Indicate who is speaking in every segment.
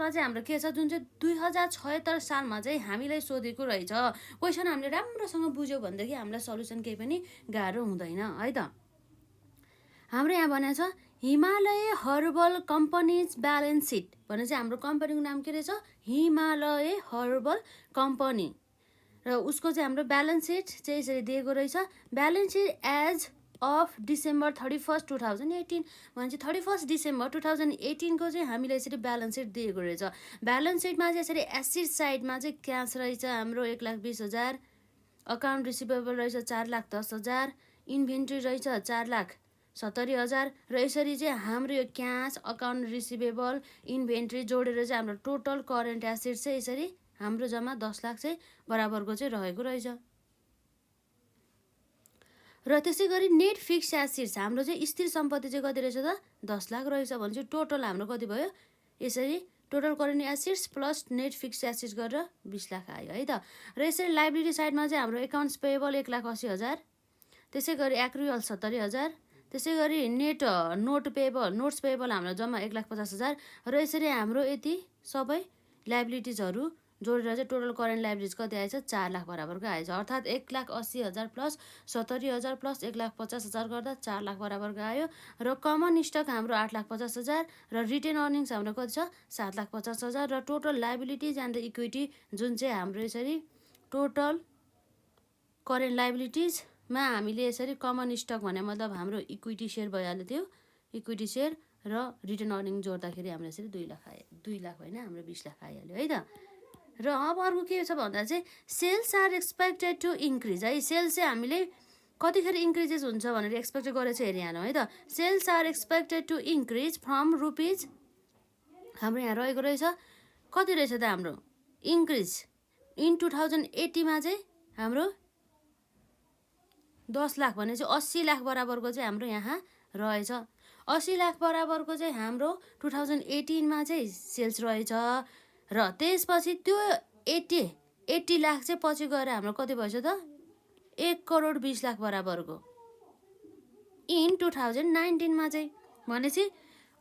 Speaker 1: मा चाहिँ हाम्रो के छ जुन चाहिँ 2076 सालमा चाहिँ हामीलाई सोधेको रहेछ। क्वेसन हामीले राम्रोसँग बुझ्यो भनेदेखि हामीलाई सल्युसन केही पनि गाह्रो हुँदैन है त। हाम्रो यहाँ भनेको छ Himalaya herbal companies balance seat भने चाहिँ हाम्रो कम्पनीको नाम के रहेछ, हिमालय हर्बल कम्पनी। र उसको चाहिँ हाम्रो ब्यालेन्स सिट चाहिँ यसरी दिएको रहेछ। Balance sheet as of December 31 2018 भने चाहिँ 31 डिसेम्बर 2018 को चाहिँ हामीलाई यसरी ब्यालेन्स सिट दिएको रहेछ। ब्यालेन्स सिटमा चाहिँ यसरी एसिड साइडमा चाहिँ क्यास रहेछ हाम्रो 1,20,000, अकाउन्ट रिसिभेबल रहेछ 4,10,000, इन्भेन्ट्री रहेछ 4,70,000 र यसरी चाहिँ हाम्रो यो क्यास, अकाउन्ट रिसिभेबल, इन्भेन्ट्री जोडेर चाहिँ हाम्रो टोटल करेन्ट एसिड चाहिँ यसरी हाम्रो जम्मा 10 लाख चाहिँ बराबरको चाहिँ रहेको रहेछ। र त्यसै गरी नेट फिक्स एसिड्स हाम्रो चाहिँ स्थिर सम्पत्ति चाहिँ कति रहेछ त 10 लाख रहेछ भने चाहिँ टोटल हाम्रो कति भयो, यसरी total current acids plus net fix acids गरेर 20 लाख आयो है त। र यसरी लाइबिलिटी साइडमा चाहिँ हाम्रो एकाउन्ट्स पेएबल 1,80,000, त्यसै गरी एक्रुअल 70,000, त्यसै गरी नोट्स पेएबल हाम्रो जम्मा 1,50,000 र यसरी हाम्रो यति सबै लाइबिलिटिजहरू जोडेर चाहिँ टोटल करेन्ट लाइबिलिटिज कति आएछ 4 लाख बराबरको आएछ। अर्थात् 1,80,000 प्लस 70,000 प्लस 1,50,000 गर्दा 4 लाख बराबरको आयो। र कमन स्टक हाम्रो 8,50,000 र रिटेन अर्निङ्स हाम्रो कति छ 7,50,000 र टोटल लाइबिलिटिज एन्ड इक्विटी जुन चाहिँ हाम्रो यसरी टोटल करेन्ट लाइबिलिटिजमा हामीले यसरी कमन स्टक भने मतलब हाम्रो इक्विटी सेयर भइहाल्यो त्यो इक्विटी सेयर र रिटेन अर्निङ जोड्दाखेरि हाम्रो यसरी 2 लाख आयो। 2 लाख होइन हाम्रो 20 लाख आइहाल्यो है त। र अब अर्को के छ भन्दा चाहिँ sales are expected to increase है। सेल्स चाहिँ हामीले कतिखेर इन्क्रिजेस हुन्छ भनेर एक्सपेक्टेड गरेर चाहिँ हेरिहालौँ है त। Sales are expected to increase from rupees हाम्रो यहाँ रहेको रहेछ कति रहेछ त हाम्रो इन्क्रिज इन 2080मा चाहिँ हाम्रो 10 लाख भने चाहिँ 80 लाख बराबरको चाहिँ हाम्रो यहाँ रहेछ। 80 लाख बराबरको चाहिँ हाम्रो 2018मा चाहिँ सेल्स रहेछ र त्यसपछि त्यो 80 लाख चाहिँ पछि गएर हाम्रो कति भएछ त 1,20,00,000 बराबरको इन 2019मा चाहिँ भनेपछि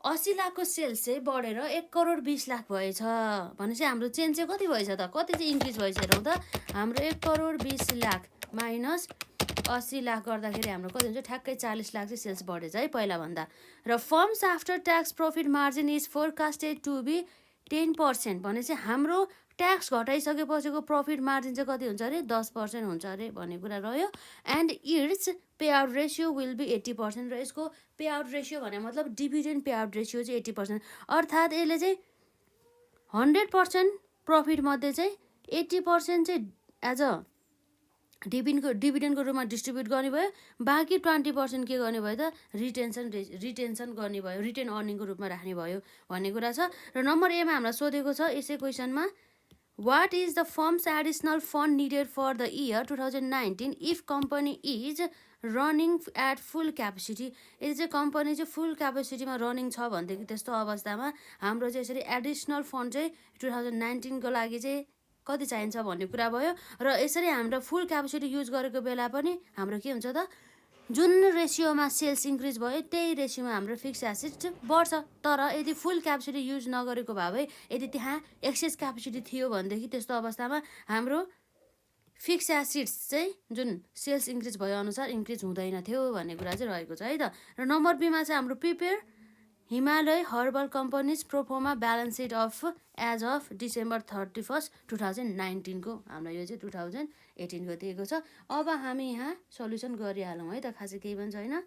Speaker 1: 80 लाखको सेल्स चाहिँ बढेर 1,20,00,000 भएछ भनेपछि हाम्रो चेन्ज चाहिँ कति भएछ त कति चाहिँ इन्क्रिज भएछ हेरौँ त हाम्रो 1,20,00,000 माइनस 80 लाख गर्दाखेरि हाम्रो कति हुन्छ ठ्याक्कै 40 लाख चाहिँ सेल्स बढेछ है पहिला भन्दा। र firm's after tax profit margin is forecasted to be 10% भनेपछि हाम्रो ट्याक्स घटाइसकेपछिको प्रफिट मार्जिन चाहिँ कति हुन्छ अरे 10% हुन्छ अरे भन्ने कुरा रह्यो। And its pay out ratio will be 80% र यसको पे आउट रेसियो भने मतलब डिभिडेन्ड पे आउट रेसियो चाहिँ 80%। अर्थात् यसले चाहिँ 100% प्रफिट मध्ये चाहिँ 80% चाहिँ एज अ डिभिडेन्डको रूपमा डिस्ट्रिब्युट गर्ने भयो, बाँकी 20% के गर्ने भयो त रिटेन्सन गर्ने भयो, रिटेन अर्निङको रूपमा राख्ने भयो भन्ने कुरा छ। र नम्बर एमा हामीलाई सोधेको छ यसै क्वेसनमा what is the firm's additional fund needed for the year 2019 if company is running at full capacity. यदि चाहिँ कम्पनी चाहिँ फुल क्यापेसिटीमा रनिङ छ भनेदेखि त्यस्तो अवस्थामा हाम्रो चाहिँ यसरी एडिसनल फन्ड चाहिँ 2019को लागि चाहिँ कति चाहिन्छ भन्ने कुरा भयो। र यसरी हाम्रो फुल क्यापेसिटी युज गरेको बेला पनि हाम्रो के हुन्छ त जुन रेसियोमा सेल्स इन्क्रिज भयो त्यही रेसियोमा हाम्रो फिक्स एसेट बढ्छ। तर यदि फुल क्यापेसिटी युज नगरेको भए यदि त्यहाँ एक्सेस क्यापेसिटी थियो भनेदेखि त्यस्तो अवस्थामा हाम्रो फिक्स एसेट्स चाहिँ जुन सेल्स इन्क्रिज भए अनुसार इन्क्रिज हुँदैन थियो भन्ने कुरा चाहिँ रहेको छ है त। र नम्बर बीमा चाहिँ हाम्रो prepare Himalaya herbal company's pro forma balance sheet of as of December 31 2019 को हाम्रो यो चाहिँ 2018 को दिएको छ। अब हामी यहाँ सल्युसन गरिहालौँ है त, खासै केही पनि छैन।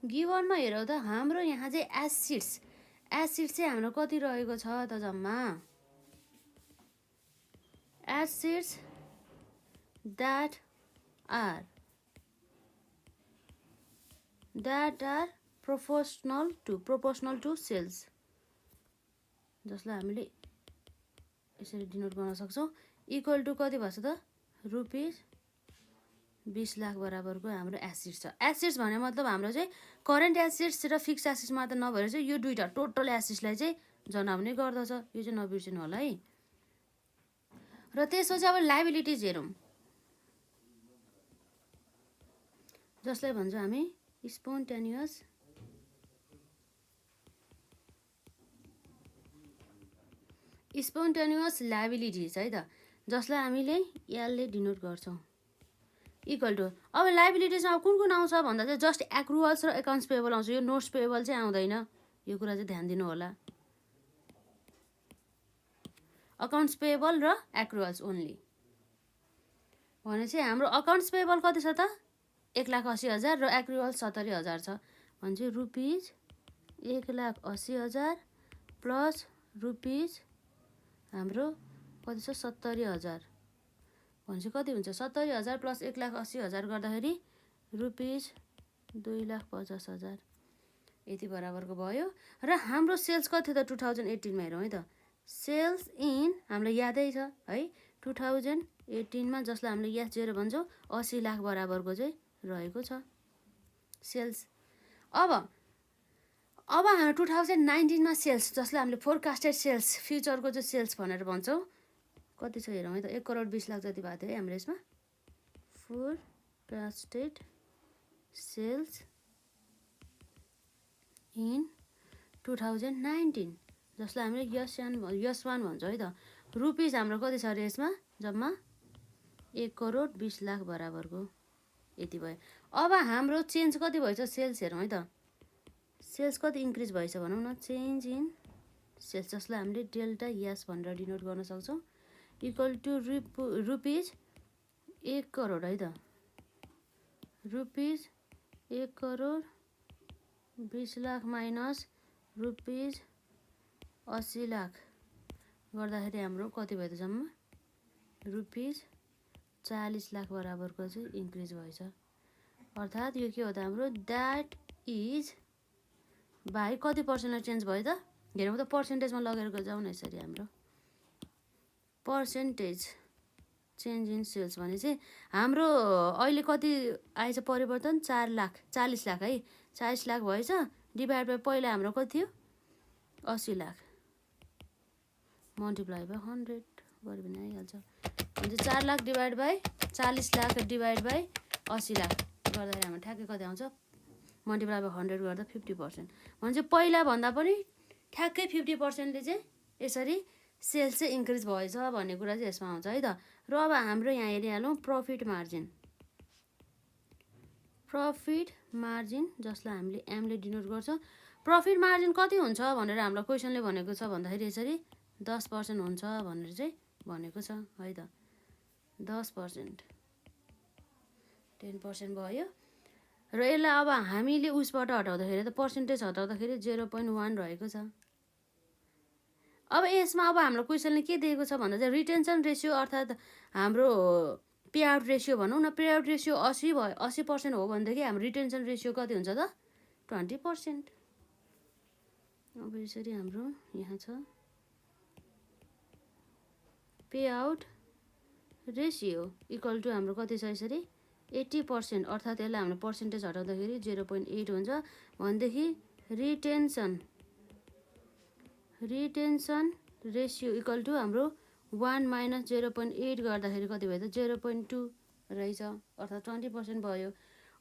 Speaker 1: गिभनमा हेरौँ त हाम्रो यहाँ चाहिँ एसिड्स चाहिँ हाम्रो कति रहेको छ त जम्मा acids that are proportional to sales जसलाई हामीले यसरी डिनोट गर्न सक्छौँ इक्वल टु कति भन्छ त रुपिस 20 लाख बराबरको हाम्रो एसिड्स छ। एसिड्स भने मतलब हाम्रो चाहिँ करेन्ट एसिड्स र फिक्स एसिड्स मात्र नभएर चाहिँ यो दुईटा टोटल एसिड्सलाई चाहिँ जनाउने गर्दछ, यो चाहिँ नबिर्सिनु होला है। र त्यसपछि अब लाइबिलिटिज हेरौँ जसलाई भन्छौँ हामी स्पोन्टेनियस लाइबिलिटिज है त, जसलाई हामीले यसले डिनोट गर्छौँ, इक्वल टु। अब लाइबिलिटिजमा कुन कुन आउँछ भन्दा चाहिँ जस्ट एक्रुअल्स र एकाउन्ट्स पेबल आउँछ। यो नोट्स पेबल चाहिँ आउँदैन, यो कुरा चाहिँ ध्यान दिनु होला। अकाउन्ट्स पेबल र एक्रुअल्स ओन्ली। भनेपछि हाम्रो अकाउन्ट्स पेबल कति छ त 1,80,000 र एक्रुअल्स 70,000 छ। भनेपछि रुपिज 1,80,000 प्लस रुपिज हाम्रो कति छ 70,000। भनेपछि कति हुन्छ 70,000 प्लस 1,80,000 गर्दाखेरि रुपिज 2,50,000 यति बराबरको भयो। र हाम्रो सेल्स कति थियो त 2018 मा हेरौँ है त। सेल्स इन हामीलाई यादै छ है 2018 मा, जसलाई हामीले यस 0 भन्छौँ 80 लाख बराबरको चाहिँ रहेको छ सेल्स। अब हाम्रो 2019 मा सेल्स, जसलाई हामीले फोरकास्टेड सेल्स फ्युचरको चाहिँ सेल्स भनेर भन्छौँ, कति छ हेरौँ है त। 1,20,00,000 जति भएको थियो है हाम्रो यसमा फोरकास्टेड सेल्स इन 2019, जसलाई हामीले यस 1 भन्छौँ है त। रुपिज हाम्रो कति छ अरे यसमा जम्मा 1,20,00,000 बराबरको यति भयो। अब हाम्रो चेन्ज कति भएछ सेल्स हेरौँ है त। सेल्स कति इन्क्रिज भएछ भनौँ न, चेन्ज इन सेल्स, जसलाई हामीले डेल्टा यस भनेर डिनोट गर्न सक्छौँ, इक्वल टु रुपिज 1 करोड है त। रुपिज 1,20,00,000 माइनस रुपिज 80 लाख गर्दाखेरि हाम्रो कति भयो त जम्मा रुपिज 40 लाख बराबरको चाहिँ इन्क्रिज भएछ। अर्थात् यो के हो त हाम्रो द्याट इज बाई कति पर्सेन्टले चेन्ज भयो त हेरौँ त। पर्सेन्टेजमा लगेर जाउँ न यसरी। हाम्रो पर्सेन्टेज चेन्ज इन सेल्स भने चाहिँ हाम्रो अहिले कति आएछ परिवर्तन 40 लाख है 40 लाख भएछ। डिभाइड बाई पहिला हाम्रो कति थियो 80 लाख मल्टिप्लाई बाई 100 गऱ्यो भने आइहाल्छ। भने 4 lakh divide by 40 lakh divide by 80 lakh गर्दाखेरि हाम्रो ठ्याक्कै कति आउँछ मल्टिप्लाई बाई 100 गर्दा 50%। भने चाहिँ पहिला भन्दा पनि ठ्याक्कै 50%ले चाहिँ यसरी सेल्स चाहिँ इन्क्रिज भएछ भन्ने कुरा चाहिँ यसमा आउँछ है त। र अब हाम्रो यहाँ हेरिहालौँ प्रफिट मार्जिन, जसलाई हामीले एमले डिनोट गर्छ। प्रफिट मार्जिन कति हुन्छ भनेर हाम्रो क्वेसनले भनेको छ भन्दाखेरि यसरी 10% हुन्छ भनेर चाहिँ भनेको छ है त। 10% 10% भयो। र यसलाई अब हामीले उसबाट हटाउँदाखेरि त पर्सेन्टेज हटाउँदाखेरि 0.1 रहेको छ। अब यसमा अब हाम्रो क्वेसनले के दिएको छ भन्दा चाहिँ रिटेन्सन रेसियो, अर्थात् हाम्रो पे आउट रेसियो भनौँ न। पे आउट रेसियो 80% हो भनेदेखि हाम्रो रिटेन्सन रेसियो कति हुन्छ त 20%। अब यसरी हाम्रो यहाँ छ pay out ratio equal to हाम्रो कति छ यसरी 80%, अर्थात् यसलाई हाम्रो पर्सेन्टेज हटाउँदाखेरि 0.8 हुन्छ भनेदेखि रिटेन्सन रेसियो इक्वल टु हाम्रो 1 माइनस 0.8 गर्दाखेरि कति भयो त 0.2 रहेछ, अर्थात् 20% भयो।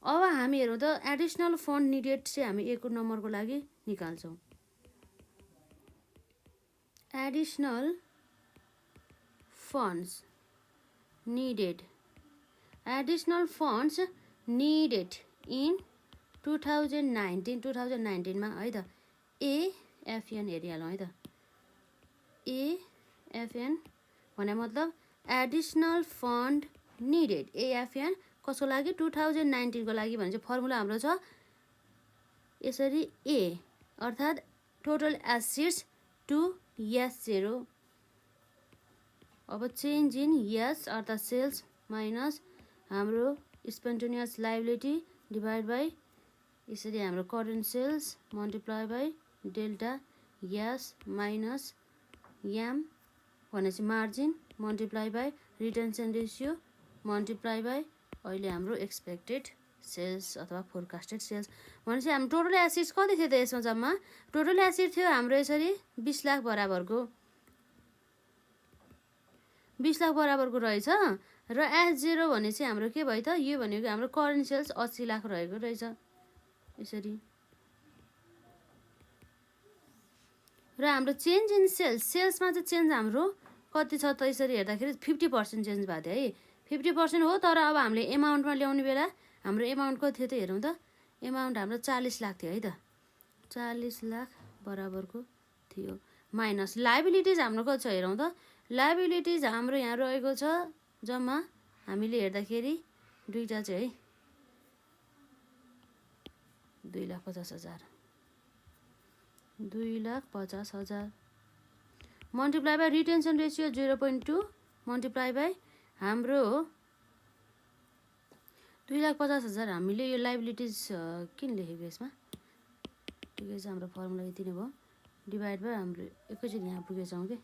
Speaker 1: अब हामी हेरौँ त एडिसनल फन्ड निडेड चाहिँ हामी 1 नम्बरको लागि निकाल्छौँ। एडिसनल फन्ड्स निडेड इन 2019 मा है त एएफएन हेरिहालौँ है त। एएफएन भने मतलब एडिसनल फन्ड निडेड, एएफएन कसको लागि 2019 को लागि भने चाहिँ फर्मुला हाम्रो छ यसरी ए, अर्थात् टोटल एसेट्स टु S0। अब चेन्ज इन यस अर्थात् सेल्स माइनस हाम्रो स्पोन्टेनियस लाइबिलिटी डिभाइड बाई यसरी हाम्रो current sales multiply by delta S minus M भनेपछि margin multiply by retention ratio multiply by अहिले हाम्रो एक्सपेक्टेड सेल्स अथवा फोरकास्टेड सेल्स। भनेपछि हाम्रो टोटल एसेट्स कति थियो त यसमा जम्मा टोटल एसेट थियो हाम्रो यसरी 20 लाख बराबरको रहेछ। र S0 भने चाहिँ हाम्रो के भयो त यो भनेको हाम्रो करेन्ट सेल्स 80 लाख रहेको रहेछ। यसरी। र हाम्रो चेन्ज इन सेल्समा चाहिँ चेन्ज हाम्रो कति छ त यसरी हेर्दाखेरि 50% चेन्ज भएको थियो है। 50% हो, तर अब हामीले एमाउन्टमा ल्याउने बेला हाम्रो एमाउन्ट कति थियो त हेरौँ त। एमाउन्ट हाम्रो 40 लाख थियो है त, 40 लाख बराबरको थियो। माइनस लाइबिलिटिज हाम्रो कति छ हेरौँ त। लाइबिलिटिज हाम्रो यहाँ रहेको छ जम्मा हामीले हेर्दाखेरि दुईवटा चाहिँ है, 2,50,000, 2,50,000 multiply by retention ratio 0.2 multiply by हाम्रो 2,50,000। हामीले यो लाइबिलिटिज किन लेखेको यसमा, ठिकै छ, हाम्रो फर्मुला यति नै भयो। डिभाइड बाई हाम्रो एकैचोटि यहाँ पुगेछौँ कि।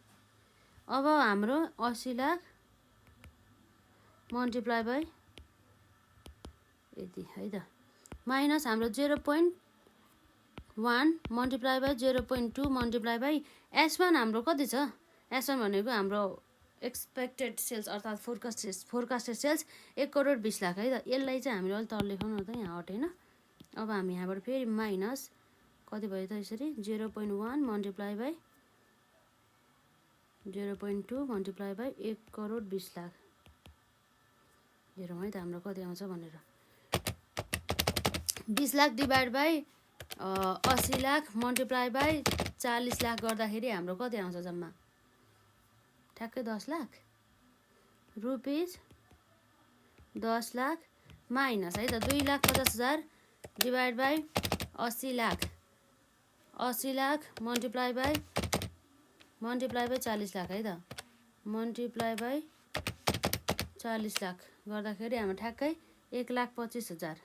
Speaker 1: अब हाम्रो 80 लाख मल्टिप्लाई बाई यति है त, माइनस हाम्रो 0.1 multiply by 0.2 multiply by S1 हाम्रो कति छ। S1 भनेको हाम्रो एक्सपेक्टेड सेल्स अर्थात् फोरकास्टेड सेल्स 1,20,00,000 है त। यसलाई चाहिँ हामीले अलिक तल लेखाउँ न त, यहाँ हटेन। अब हामी यहाँबाट फेरि माइनस कति भयो त यसरी 0.1 मल्टिप्लाई बाई 0.2 मल्टिप्लाई बाई 1,20,00,000 हेरौँ है त हाम्रो कति आउँछ भनेर। 20 lakh divide by 80 lakh multiply by 40 lakh गर्दाखेरि हाम्रो कति आउँछ जम्मा, ठ्याक्कै 10 लाख रुपिज। 10 लाख माइनस है त 2,50,000 divide by 80 lakh, 80 lakh multiply by 40 lakh है त, मल्टिप्लाई बाई 40 लाख गर्दाखेरि हाम्रो ठ्याक्कै 1,25,000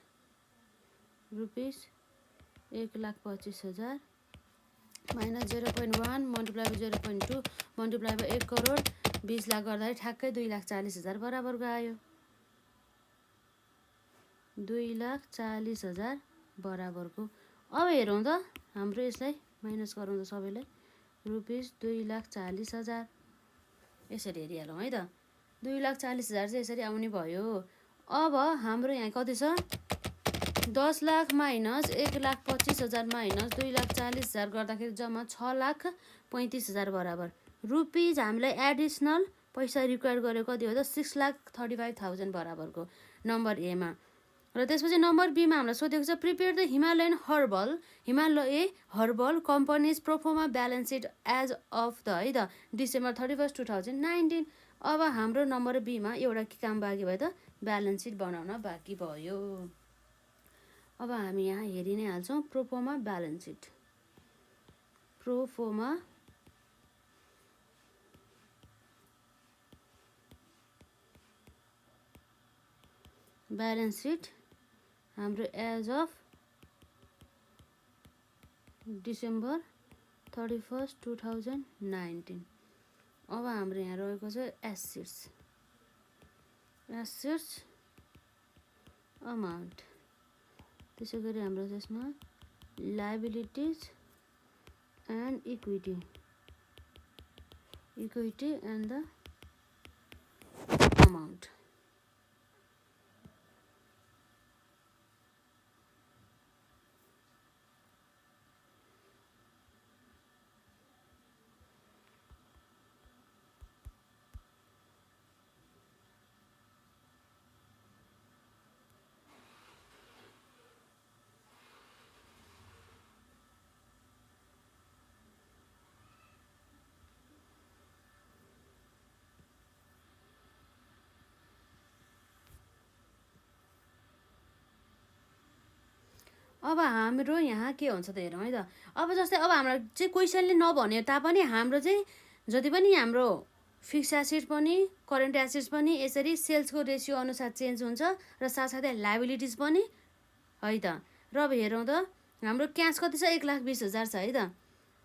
Speaker 1: rupees, 1,25,000 minus 0.1 multiply by 0.2 multiply by 1,20,00,000 गर्दाखेरि ठ्याक्कै 2,40,000 बराबरको आयो। 2,40,000 बराबरको। अब हेरौँ त हाम्रो यसलाई माइनस गरौँ त सबैलाई, रुपिस 2,40,000 यसरी हेरिहालौँ है त। 2,40,000 चाहिँ यसरी आउने भयो। अब हाम्रो यहाँ कति छ, 10 लाख माइनस 1,25,000 माइनस 2,40,000 गर्दाखेरि जम्मा 6,35,000 बराबर। रुपिज हामीलाई एडिसनल पैसा रिक्वायर गरेको कति हो त, 6,35,000 बराबरको नम्बर एमा। र त्यसपछि नम्बर बीमा हामीलाई सोधेको छ prepare the Himalaya herbal company's pro forma balance sheet as of the है त December 31, 2019। अब हाम्रो नम्बर बीमा एउटा के काम बाँकी भयो त, ब्यालेन्स सिट बनाउन बाँकी भयो। अब हामी यहाँ हेरि नै हाल्छौँ proforma balance seat. Proforma balance seat हाम्रो एज अफ December 31, 2019। अब हाम्रो यहाँ रहेको छ एसेट्स अमाउन्ट, त्यसै गरी हाम्रो त्यसमा liabilities and equity and the amount. अब हाम्रो यहाँ के हुन्छ त हेरौँ है त। अब जस्तै अब हाम्रो चाहिँ क्वेसनले नभने तापनि हाम्रो चाहिँ जति पनि हाम्रो फिक्स एसेट्स पनि करेन्ट एसेट्स पनि यसरी सेल्सको रेसियो अनुसार चेन्ज हुन्छ र साथसाथै लाइबिलिटिज पनि है त। र अब हेरौँ त हाम्रो क्यास कति छ, 1,20,000 छ है त।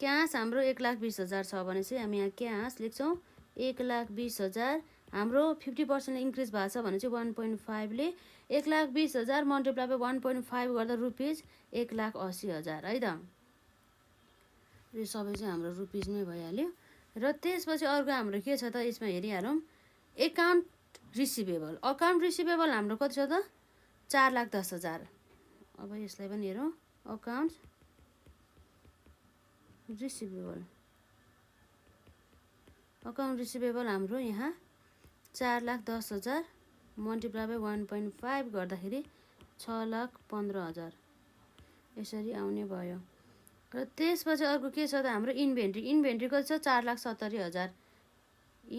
Speaker 1: क्यास हाम्रो 1,20,000 छ भने चाहिँ हामी यहाँ क्यास लेख्छौँ 1,20,000। हाम्रो 50% इन्क्रिज भएको छ भने चाहिँ 1.5 ले 1,20,000 मल्टिप्लाई बाई 1.5 गर्दा रुपिज 1,80,000 है त। यो सबै चाहिँ हाम्रो रुपिजमै भइहाल्यो। र त्यसपछि अर्को हाम्रो के छ त यसमा हेरिहालौँ, अकाउन्ट रिसिभेबल हाम्रो कति छ त 4,10,000। अब यसलाई पनि हेरौँ, अकाउन्ट रिसिभेबल हाम्रो यहाँ 4,10,000 मल्टिप्लाई बाई 1.5 गर्दाखेरि 6,15,000 यसरी आउने भयो। र त्यसपछि अर्को के छ त हाम्रो इन्भेन्ट्री कति छ 4,70,000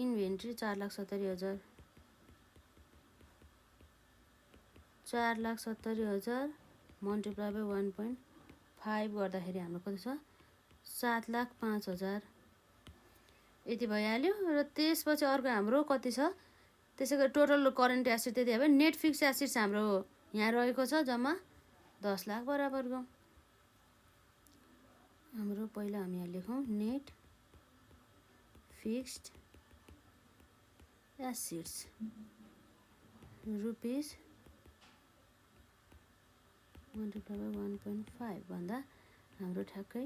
Speaker 1: इन्भेन्ट्री 4,70,000 मल्टिप्लाई बाई 1.5 गर्दाखेरि हाम्रो कति छ 7,05,000 यति भइहाल्यो। र त्यसपछि अर्को हाम्रो कति छ त्यसै गरी टोटल करेन्ट एसेट त्यति भयो। नेट फिक्स एसेट्स हाम्रो यहाँ रहेको छ जम्मा 10 लाख बराबरको। हाम्रो पहिला हामी यहाँ लेखौँ net fixed assets rupees multiply by 1.5 भन्दा हाम्रो ठ्याक्कै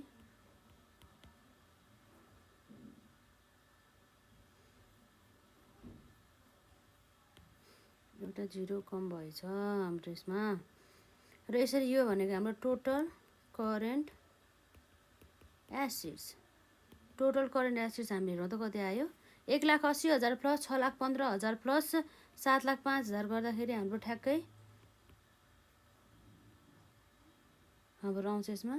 Speaker 1: एउटा जिरो कम भएछ हाम्रो यसमा। र यसरी यो भनेको हाम्रो टोटल करेन्ट एसेट्स हामी हेरौँ त कति आयो 1,80,000 प्लस 6,15,000 प्लस 7,05,000 गर्दाखेरि हाम्रो ठ्याक्कै हाम्रो आउँछ यसमा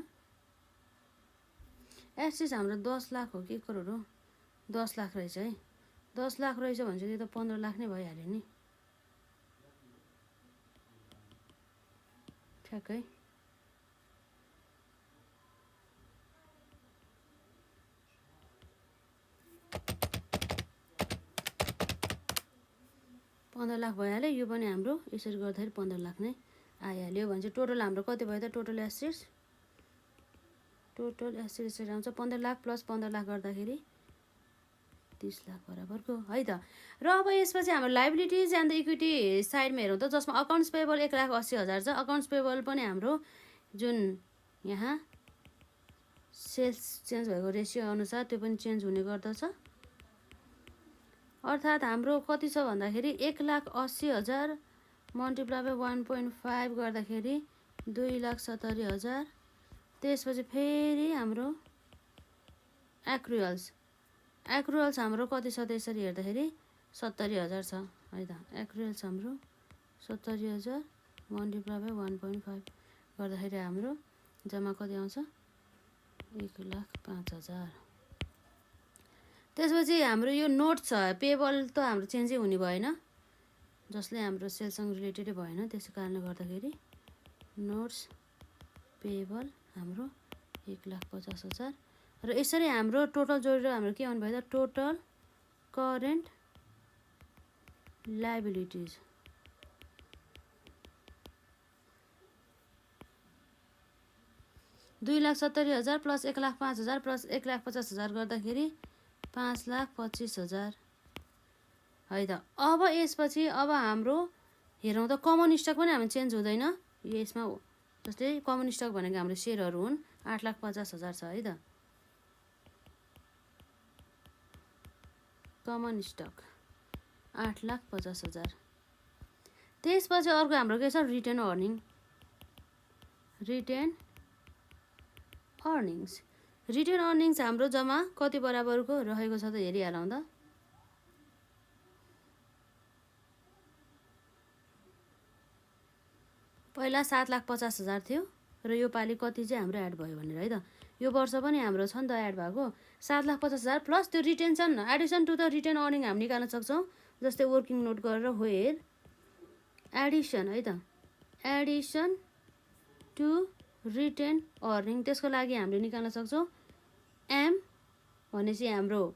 Speaker 1: एसेट्स हाम्रो 10 लाख हो कि करोड हो 10 लाख रहेछ है 10 लाख रहेछ भने चाहिँ त्यो त 15 लाख नै भइहाल्यो नि ठ्याक्कै। $15 भइहाल्यो यो पनि हाम्रो यसरी गर्दाखेरि 15 लाख नै आइहाल्यो भने चाहिँ टोटल हाम्रो कति भयो त टोटल एसेट्स यसरी आउँछ 15 लाख प्लस 15 लाख गर्दाखेरि 30 लाख बराबरको है त। र अब यसपछि हाम्रो लाइबिलिटिज एन्ड द इक्विटी साइडमा हेरौँ त जसमा अकाउन्ट्स पेबल 1,80,000 छ। अकाउन्ट्स पेबल पनि हाम्रो जुन यहाँ सेल्स चेन्ज भएको रेसियो अनुसार त्यो पनि चेन्ज हुने गर्दछ। अर्थात् हाम्रो कति छ भन्दाखेरि 1,80,000 मल्टिप्लाई बाई 1.5 गर्दाखेरि 2,70,000 त्यसपछि फेरि हाम्रो एक्रुअल्स हाम्रो कति छ त्यसरी हेर्दाखेरि 70,000 छ है त। एक्रुअल्स हाम्रो 70,000 मल्टिप्लाई बाई 1.5 गर्दाखेरि हाम्रो जम्मा कति आउँछ 1,05,000। त्यसपछि हाम्रो यो नोट छ पेबल त हाम्रो चेन्जै हुने भएन जसले हाम्रो सेल्ससँग रिलेटेडै भएन त्यसै कारणले गर्दाखेरि नोट्स पेबल हाम्रो 1,50,000 र यसरी हाम्रो टोटल जोडेर हाम्रो के आउनु भयो त total current liabilities $2,70,000 plus 1,05,000 plus 1,50,000 गर्दाखेरि 5,25,000 है त। अब यसपछि अब हाम्रो हेरौँ त कमन स्टक पनि हाम्रो चेन्ज हुँदैन यसमा जस्तै कमन स्टक भनेको हाम्रो सेयरहरू हुन् 8,50,000 छ है त। Common stock 8,50,000। त्यसपछि अर्को हाम्रो के छ रिटेन अर्निङ्स हाम्रो जम्मा कति बराबरको रहेको छ त हेरिहालौँ त। पहिला 7,50,000 थियो र यो पालि कति चाहिँ हाम्रो एड भयो भनेर है त। यो वर्ष पनि हाम्रो छ नि त एड भएको 7,50,000 प्लस त्यो retention addition to the retain earning हामी निकाल्न सक्छौँ। जस्तै वर्किङ नोट गरेर वेयर एडिसन है त एडिसन टु रिटेन अर्निङ त्यसको लागि हामीले निकाल्न सक्छौँ एम भनेपछि हाम्रो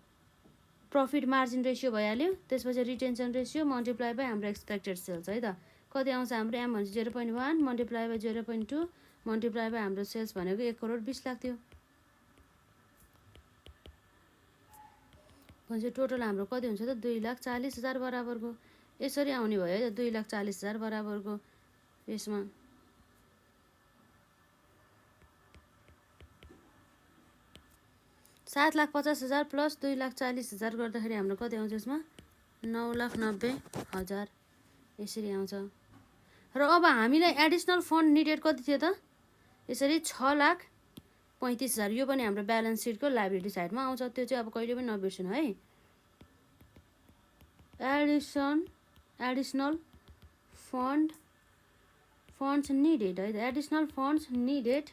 Speaker 1: प्रफिट मार्जिन रेसियो भइहाल्यो। त्यसपछि रिटेन्सन रेसियो मल्टिप्लाई बाई हाम्रो एक्सपेक्टेड सेल्स है त कति आउँछ हाम्रो एम भनेपछि 0.1 मल्टिप्लाई बाई 0.2 मल्टिप्लाई बाई हाम्रो सेल्स भनेको 1,20,00,000 थियो भनेपछि टोटल हाम्रो कति हुन्छ त 2,40,000 बराबरको यसरी आउने भयो है त 2,40,000 बराबरको। यसमा 7,50,000 प्लस 2,40,000 गर्दाखेरि हाम्रो कति आउँछ यसमा 9,90,000 यसरी आउँछ। र अब हामीलाई एडिसनल फन्ड निडेड कति थियो त यसरी 6,35,000 यो पनि हाम्रो ब्यालेन्स सिटको लायबिलिटी साइडमा आउँछ। त्यो चाहिँ अब कहिले पनि नबिर्सनु है। एडिसनल फन्ड्स निडेड है। एडिसनल फन्ड्स निडेड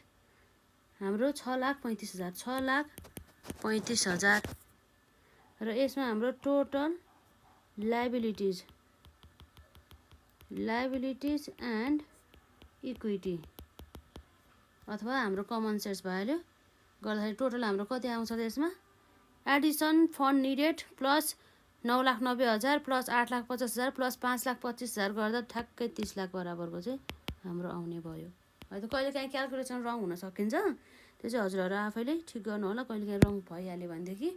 Speaker 1: हाम्रो 6,35,000 6,35,000 र यसमा हाम्रो टोटल लायबिलिटिज एन्ड इक्विटी अथवा हाम्रो कमन सेयर्स भइहाल्यो गर्दाखेरि टोटल हाम्रो कति आउँछ त यसमा Edison fund needed plus 9,90,000 plus 8,50,000 plus 5,25,000 गर्दा ठ्याक्कै 30 लाख बराबरको चाहिँ हाम्रो आउने भयो है त। कहिलेकाहीँ क्यालकुलेसन रङ हुन सकिन्छ, त्यो चाहिँ हजुरहरू आफैले ठिक गर्नु होला। कहिलेकाहीँ रङ भइहाल्यो भनेदेखि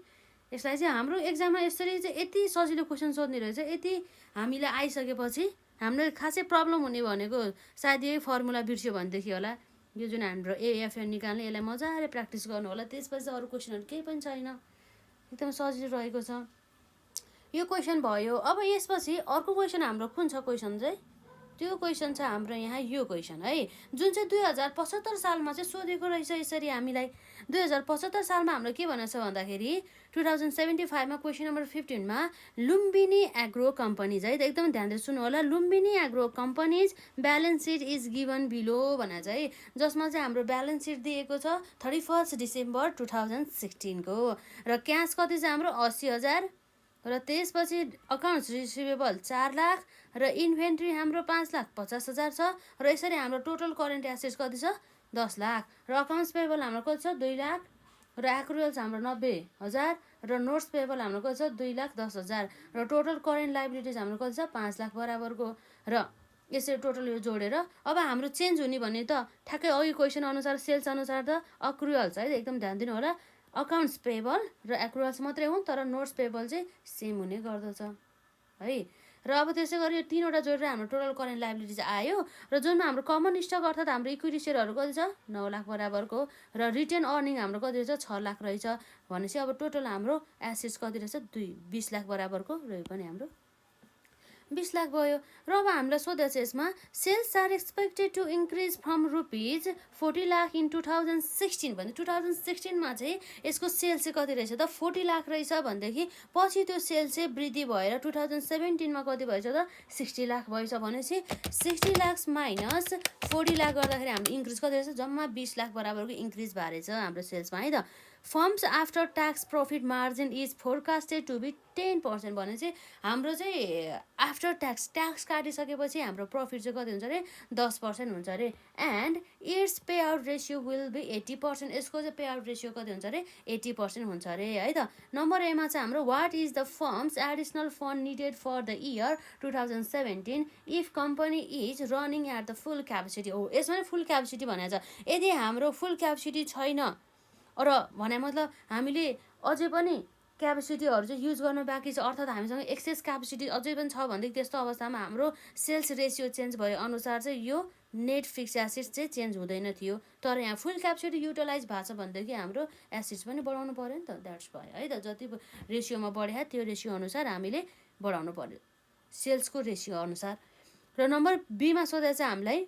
Speaker 1: यसलाई चाहिँ हाम्रो एक्जाममा यसरी चाहिँ यति सजिलो क्वेसन सोध्ने रहेछ। यति हामीले आइसकेपछि हामीले खासै प्रब्लम हुने भनेको सायद यही फर्मुला बिर्स्यो भनेदेखि होला। यो जुन हाम्रो एएफएन निकाल्ने यसलाई मजाले प्र्याक्टिस गर्नु होला, त्यसपछि अरू क्वेसनहरू केही पनि छैन, एकदम सजिलो रहेको छ। यो क्वेसन भयो। अब यसपछि अर्को क्वेसन हाम्रो कुन छ क्वेसन चाहिँ त्यो क्वेसन छ हाम्रो यहाँ यो क्वेसन है, जुन चाहिँ 2075 सालमा चाहिँ सोधेको रहेछ यसरी हामीलाई। 2075 सालमा हाम्रो के भनेको छ भन्दाखेरि 2075 question number 15 Lumbini agro companies है त, एकदम ध्यान दिएर सुन्नु होला। Lumbini agro companies balance seat is given below भनेर चाहिँ, जसमा चाहिँ हाम्रो ब्यालेन्स सिट दिएको छ 31 डिसेम्बर 2016 को र क्यास कति छ हाम्रो 80,000 र त्यसपछि अकाउन्ट्स रिसिभेबल 4 लाख र इन्भेन्ट्री हाम्रो 5,50,000 छ र यसरी हाम्रो टोटल करेन्ट एसेट्स कति छ 10 लाख र अकाउन्ट्स पेएबल हाम्रो कति छ 2 लाख र एक्रुअल्स हाम्रो 90,000 र नोट्स पेएबल हाम्रो कति छ 2,10,000 र टोटल करेन्ट लायबिलिटिज हाम्रो कति छ 5 लाख बराबरको। र यसरी टोटल यो जोडेर अब हाम्रो चेन्ज हुने भने त ठ्याक्कै अघि क्वेसन अनुसार सेल्स अनुसार त अक्रुअल्स है, एकदम ध्यान दिनु होला। अकाउन्ट्स पेएबल र एक्रुअल्स मात्रै हुन्, तर नोट्स पेएबल चाहिँ सेम हुने गर्दछ है। र अब त्यसै गरी यो तीनवटा जोडेर हाम्रो टोटल करेन्ट लायबिलिटिज आयो र जुनमा हाम्रो कमन स्टक अर्थात् हाम्रो इक्विटी सेयरहरू कति छ 9 लाख बराबरको र रिटेन अर्निङ हाम्रो कति रहेछ 6 लाख रहेछ भनेपछि अब टोटल हाम्रो एसेट्स कति रहेछ 20 लाख बराबरको र यो पनि हाम्रो 20 लाख भयो। र अब हामीलाई सोधेको छ यसमा sales are expected to increase from rupees 40 lakh in 2016 भने 2016मा चाहिँ यसको सेल्स चाहिँ कति रहेछ त 40 लाख रहेछ भनेदेखि पछि त्यो सेल्स चाहिँ वृद्धि भएर 2017मा कति भएछ त 60 लाख भएछ भनेपछि 60 लाख माइनस 40 लाख गर्दाखेरि हाम्रो इन्क्रिज कति रहेछ जम्मा 20 लाख बराबरको इन्क्रिज भएछ हाम्रो सेल्समा है त। Firm's after tax profit margin is forecasted to be 10% भने चाहिँ हाम्रो चाहिँ आफ्टर ट्याक्स काटिसकेपछि हाम्रो प्रफिट चाहिँ कति हुन्छ अरे 10% हुन्छ अरे। And its pay out ratio will be 80%, यसको चाहिँ पे आउट रेसियो कति हुन्छ अरे 80% हुन्छ अरे है त। नम्बर एमा चाहिँ हाम्रो what is the firm's additional fund needed for the year 2017 if company is running at the full capacity. हो यसमा फुल क्यापेसिटी भनेको छ, यदि हाम्रो फुल क्यापेसिटी छैन र भने मतलब हामीले अझै पनि क्यापेसिटीहरू चाहिँ युज गर्न बाँकी छ अर्थात् हामीसँग एक्सेस क्यापेसिटी अझै पनि छ भनेदेखि त्यस्तो अवस्थामा हाम्रो सेल्स रेसियो चेन्ज भए अनुसार चाहिँ यो नेट फिक्स एसेट्स चाहिँ चेन्ज हुँदैन थियो। तर यहाँ फुल क्यापेसिटी युटिलाइज भएको छ भनेदेखि हाम्रो एसेट्स पनि बढाउनु पऱ्यो नि त, द्याट्स भयो है त। जति रेसियोमा बढ्यो त्यो रेसियो अनुसार हामीले बढाउनु पऱ्यो सेल्सको रेसियो अनुसार। र नम्बर बीमा सोधेको चाहिँ हामीलाई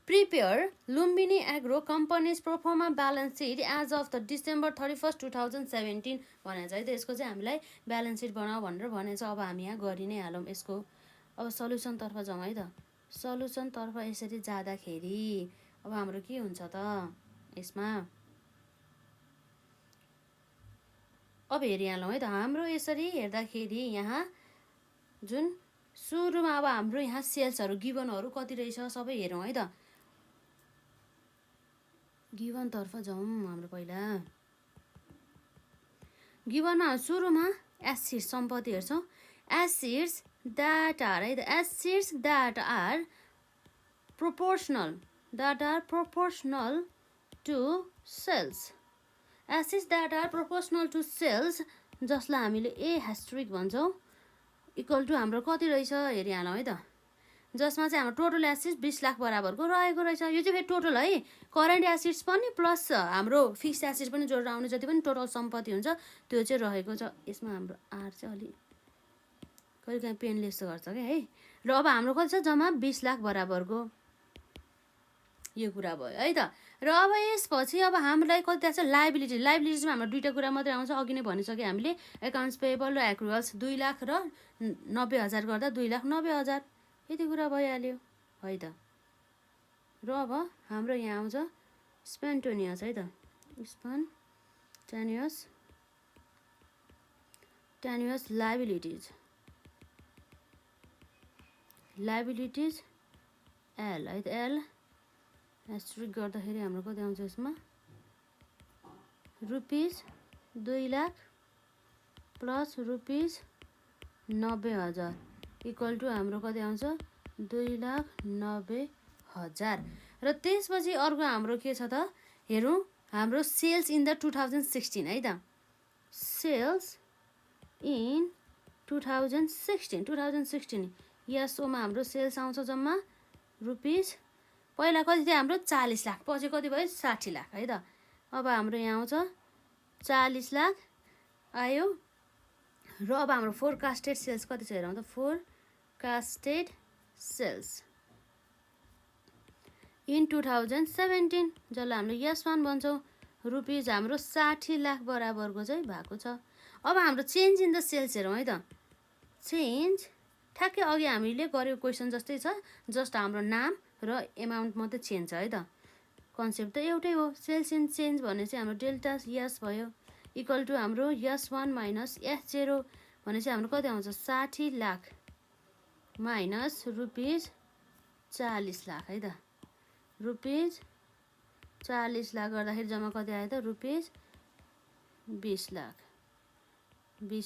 Speaker 1: Prepare Lumbini Agro Company's pro forma balance sheet as of the December 31st 2017 भनेको छ है त। यसको चाहिँ हामीलाई ब्यालेन्स सिट बनाऊ भनेर भनेको छ। अब हामी यहाँ गरि नै हालौँ यसको। अब सल्युसनतर्फ जाउँ है त। सल्युसनतर्फ यसरी जाँदाखेरि अब हाम्रो के हुन्छ त यसमा, अब हेरिहालौँ है त। हाम्रो यसरी हेर्दाखेरि यहाँ जुन सुरुमा अब हाम्रो यहाँ सेल्सहरू गिभनहरू कति रहेछ सबै हेरौँ है त। गिभनतर्फ जाउँ हाम्रो पहिला। गिभनमा सुरुमा एसेट्स सम्पत्ति हेर्छौँ। एसेट्स द्याट आर है त, assets that are proportional to sales. Assets that are proportional to sales जसलाई हामीले ए हेस्ट्रिक भन्छौँ इक्वल टु हाम्रो कति रहेछ हेरिहालौँ है त। जसमा चाहिँ हाम्रो टोटल एसेट्स 20 लाख बराबरको रहेको रहेछ। यो चाहिँ फेरि टोटल है, करेन्ट एसेट्स पनि प्लस हाम्रो फिक्स्ड एसेट्स पनि जोडेर आउने जति पनि टोटल सम्पत्ति हुन्छ त्यो चाहिँ रहेको छ। यसमा हाम्रो आर चाहिँ अलि कहिले काहीँ पेनले यस्तो गर्छ क्या है। र अब हाम्रो कति छ जम्मा 20 लाख बराबरको यो कुरा भयो है त। र अब यसपछि अब हामीलाई कति थाहा छ, लाइबिलिटिजमा हाम्रो दुईवटा कुरा मात्रै आउँछ। अघि नै भनिसक्यो हामीले, एकाउन्ट्स पेएबल र एक्रुअल्स 2,00,000 र 90,000 गर्दा 2,90,000 यति कुरा भइहाल्यो है त। र अब हाम्रो यहाँ आउँछ स्पन्टेनियस है त, स्पन्टेनियस लाइबिलिटिज एल है त। एल एस्ट्रिक गर्दाखेरि हाम्रो कति आउँछ यसमा, ₹2,00,000 प्लस ₹90,000 इक्वल टु हाम्रो कति आउँछ, 2,90,000। र त्यसपछि अर्को हाम्रो के छ त, हेरौँ हाम्रो सेल्स इन द 2016 है त। सेल्स इन 2016 यसोमा हाम्रो सेल्स आउँछ जम्मा पहिला कति थियो हाम्रो 40 लाख, पछि कति भयो 60 लाख है त। अब हाम्रो यहाँ आउँछ 40 लाख आयो। र अब हाम्रो फोरकास्टेड सेल्स कति छ हेरौँ त, फोरकास्टेड सेल्स इन 2017 जसलाई हामीले यस1 भन्छौँ, रुपिज हाम्रो 60 लाख बराबरको चाहिँ भएको छ। अब हाम्रो चेन्ज इन द सेल्स हेरौँ है त। चेन्ज ठ्याक्कै अघि हामीले गरेको क्वेसन जस्तै छ, जस्ट हाम्रो नाम र एमाउन्ट मात्रै चेन्ज छ है त। कन्सेप्ट त एउटै हो। सेल्स इन चेन्ज भने चाहिँ हाम्रो डेल्टा यस भयो इक्वल टु हाम्रो यस1 माइनस यस0 भने चाहिँ हाम्रो कति आउँछ, 60 लाख माइनस रुपिज 40 लाख है त। रुपिज 40 लाख गर्दाखेरि जम्मा कति आयो त, रुपिज 20